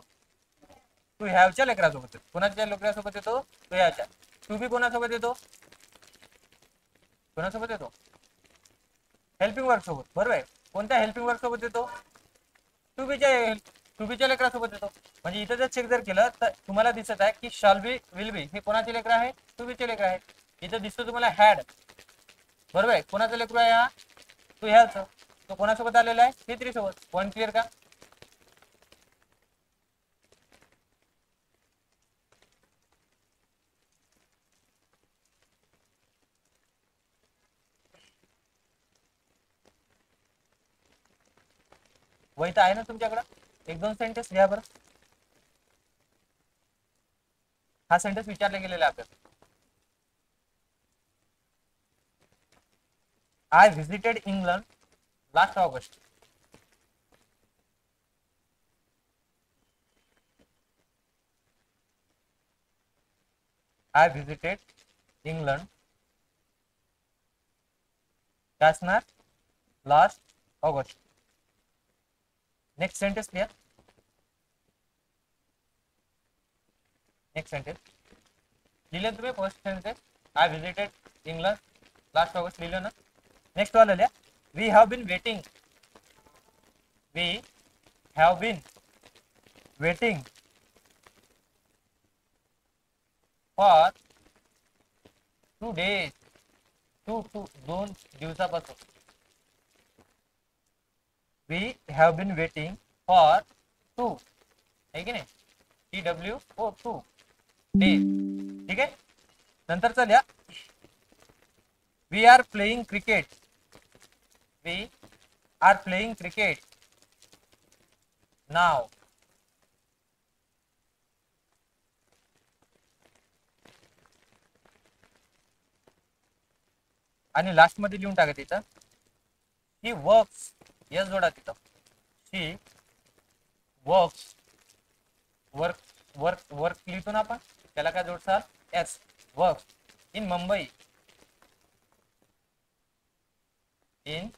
टू हॅवच्या लेकरासोबत येतो. कोणाच्या लेकरासोबत येतो, टू हॅवच्या. टू बी कोणासोबत येतो, कोणासोबत येतो? हेल्पिंग वर्क सोबत. बरोबर आहे. कोणत्या हेल्पिंग वर्क सोबत येतो? टू बीच्या लेकरासोबत येतो. म्हणजे इथं जर चेक जर केलं तर तुम्हाला दिसत आहे की शॉल बी, विल बी हे कोणाचे लेकर आहे? टू बीचे लेकर आहे. इथं दिसतो तुम्हाला हॅड. बरोबर आहे. कोणाचं लेकर आहे हा? To has. तो कोणासोबत आलेला आहे? C3 सोबत. पॉईंट क्लिअर का? वही तर आहे ना तुमच्याकडं? एक दोन सेंटेन्स घ्या बरं. हा सेंटेन्स विचारला गेलेला आहे आपल्याला. I visited England last August. I visited England काय असणार? Last August. Next sentence clear. Next sentence लिहिलं तुम्ही. First sentence I visited England last August लिहिलं ना. नेक्स्ट वाला लिहा. We have been waiting. We have been waiting for 2 days. 2 दिवसापासून. We have been waiting for 2 आहे की नाही? TWO 2 days. ठीक आहे. नंतर लिहा. We are playing cricket. We are playing cricket नाव. आणि लास्ट मध्ये लिहून टाका तिथं ही वर्क्स. यस जोडा तिथं. She works. Work work work लिहितो ना आपण, त्याला काय जोडसाल? S. Work in Mumbai. In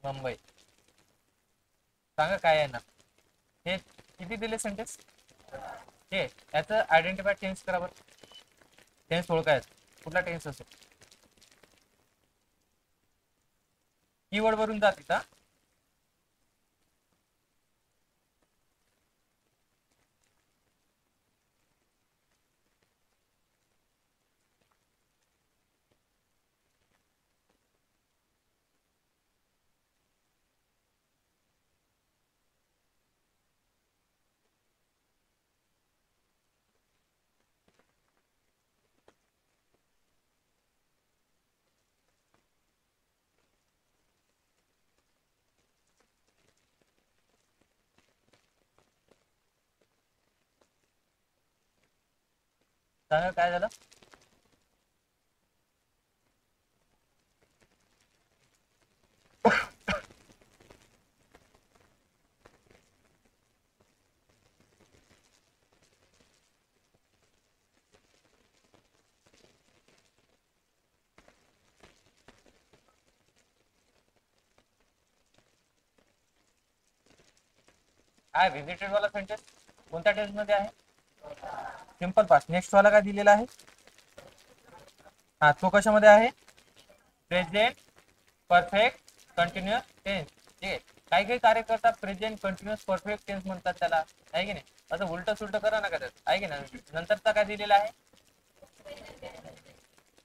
Mumbai. सांगा काय आहे ना. हे किती दिले सेंटेन्स? हे याचं आयडेंटिफाय टेन्स करा बरं. टेन्स ओळखायचं कुठला टेन्स असेल. कीवर्ड वरून जा तिथं. सांगा काय झालं. आय व्हिजिटेड वाला सेंटेन्स कोणत्या टेन्स मध्ये आहे? Simple past. नेक्स्ट वाला काय दिलेला आहे? हा तो कशामध्ये आहे? Present perfect continuous tense. ठीक आहे. काही काही कार्य करतात प्रेझेंट कंटिन्युअस परफेक्ट टेन्स म्हणतात त्याला, आहे की नाही? असं उलट सुलट करा ना त्यात, आहे की नाही? नंतरचा काय दिलेला आहे?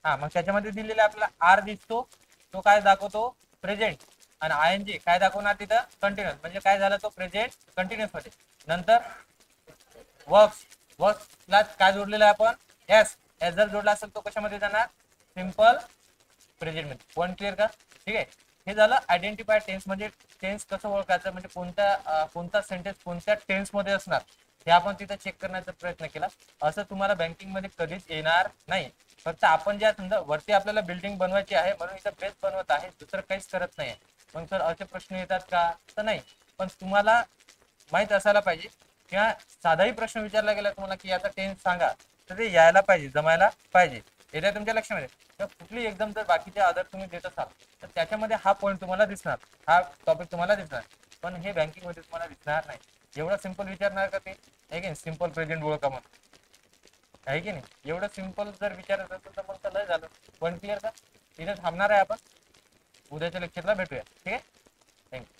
हा मग त्याच्यामध्ये दिलेला आपल्याला आर दिसतो. तो काय दाखवतो? प्रेझेंट. आणि ING काय दाखवणार तिथं? कंटिन्युअस. म्हणजे काय झालं? तो प्रेझेंट कंटिन्युअस मध्ये. नंतर वर्क्स. वर्क्सला काय जोडलेलं आहे आपण? एस. एस जर जोडला असेल तो कशामध्ये जाणार? सिंपल प्रेझेंट मध्ये. पॉईंट क्लिअर का? ठीक आहे. हे झालं आयडेंटिफाय टेन्स. म्हणजे टेन्स कसं ओळखायचं, म्हणजे कोणता सेंटेन्स कोणत्या टेन्स मध्ये असणार हे आपण तिथे चेक करण्याचा प्रयत्न केला. असं तुम्हाला बँकिंग मध्ये कधीच येणार नाही. फक्त आपण ज्या समजा वरती आपल्याला बिल्डिंग बनवायची आहे म्हणून इथं बेस बनवत आहे, दुसरं काहीच करत नाही. मग सर असे प्रश्न येतात का? तर नाही. पण तुम्हाला माहित असायला पाहिजे किंवा साधाही प्रश्न विचारला गेला तुम्हाला की याचा टेन्स सांगा, तर ते यायला पाहिजे, जमायला पाहिजे. येत्या तुमच्या लक्षामध्ये. तर कुठली एकदम जर बाकीचे आधार तुम्ही देत असाल तर त्याच्यामध्ये हा पॉईंट तुम्हाला दिसणार, हा टॉपिक तुम्हाला दिसणार. पण हे बँकिंग मध्ये तुम्हाला दिसणार नाही. एवढं सिंपल विचारणार का ते? आहे की नाही? सिंपल प्रेझेंट ओळखा म्हणून, आहे की नाही? एवढं सिंपल जर विचारत असेल तर मग लय झालं. पॉईंट क्लिअर का? इथे थांबणार आहे आपण. उद्याच्या लेक्चरला भेटूया. ठीक आहे. थँक्यू.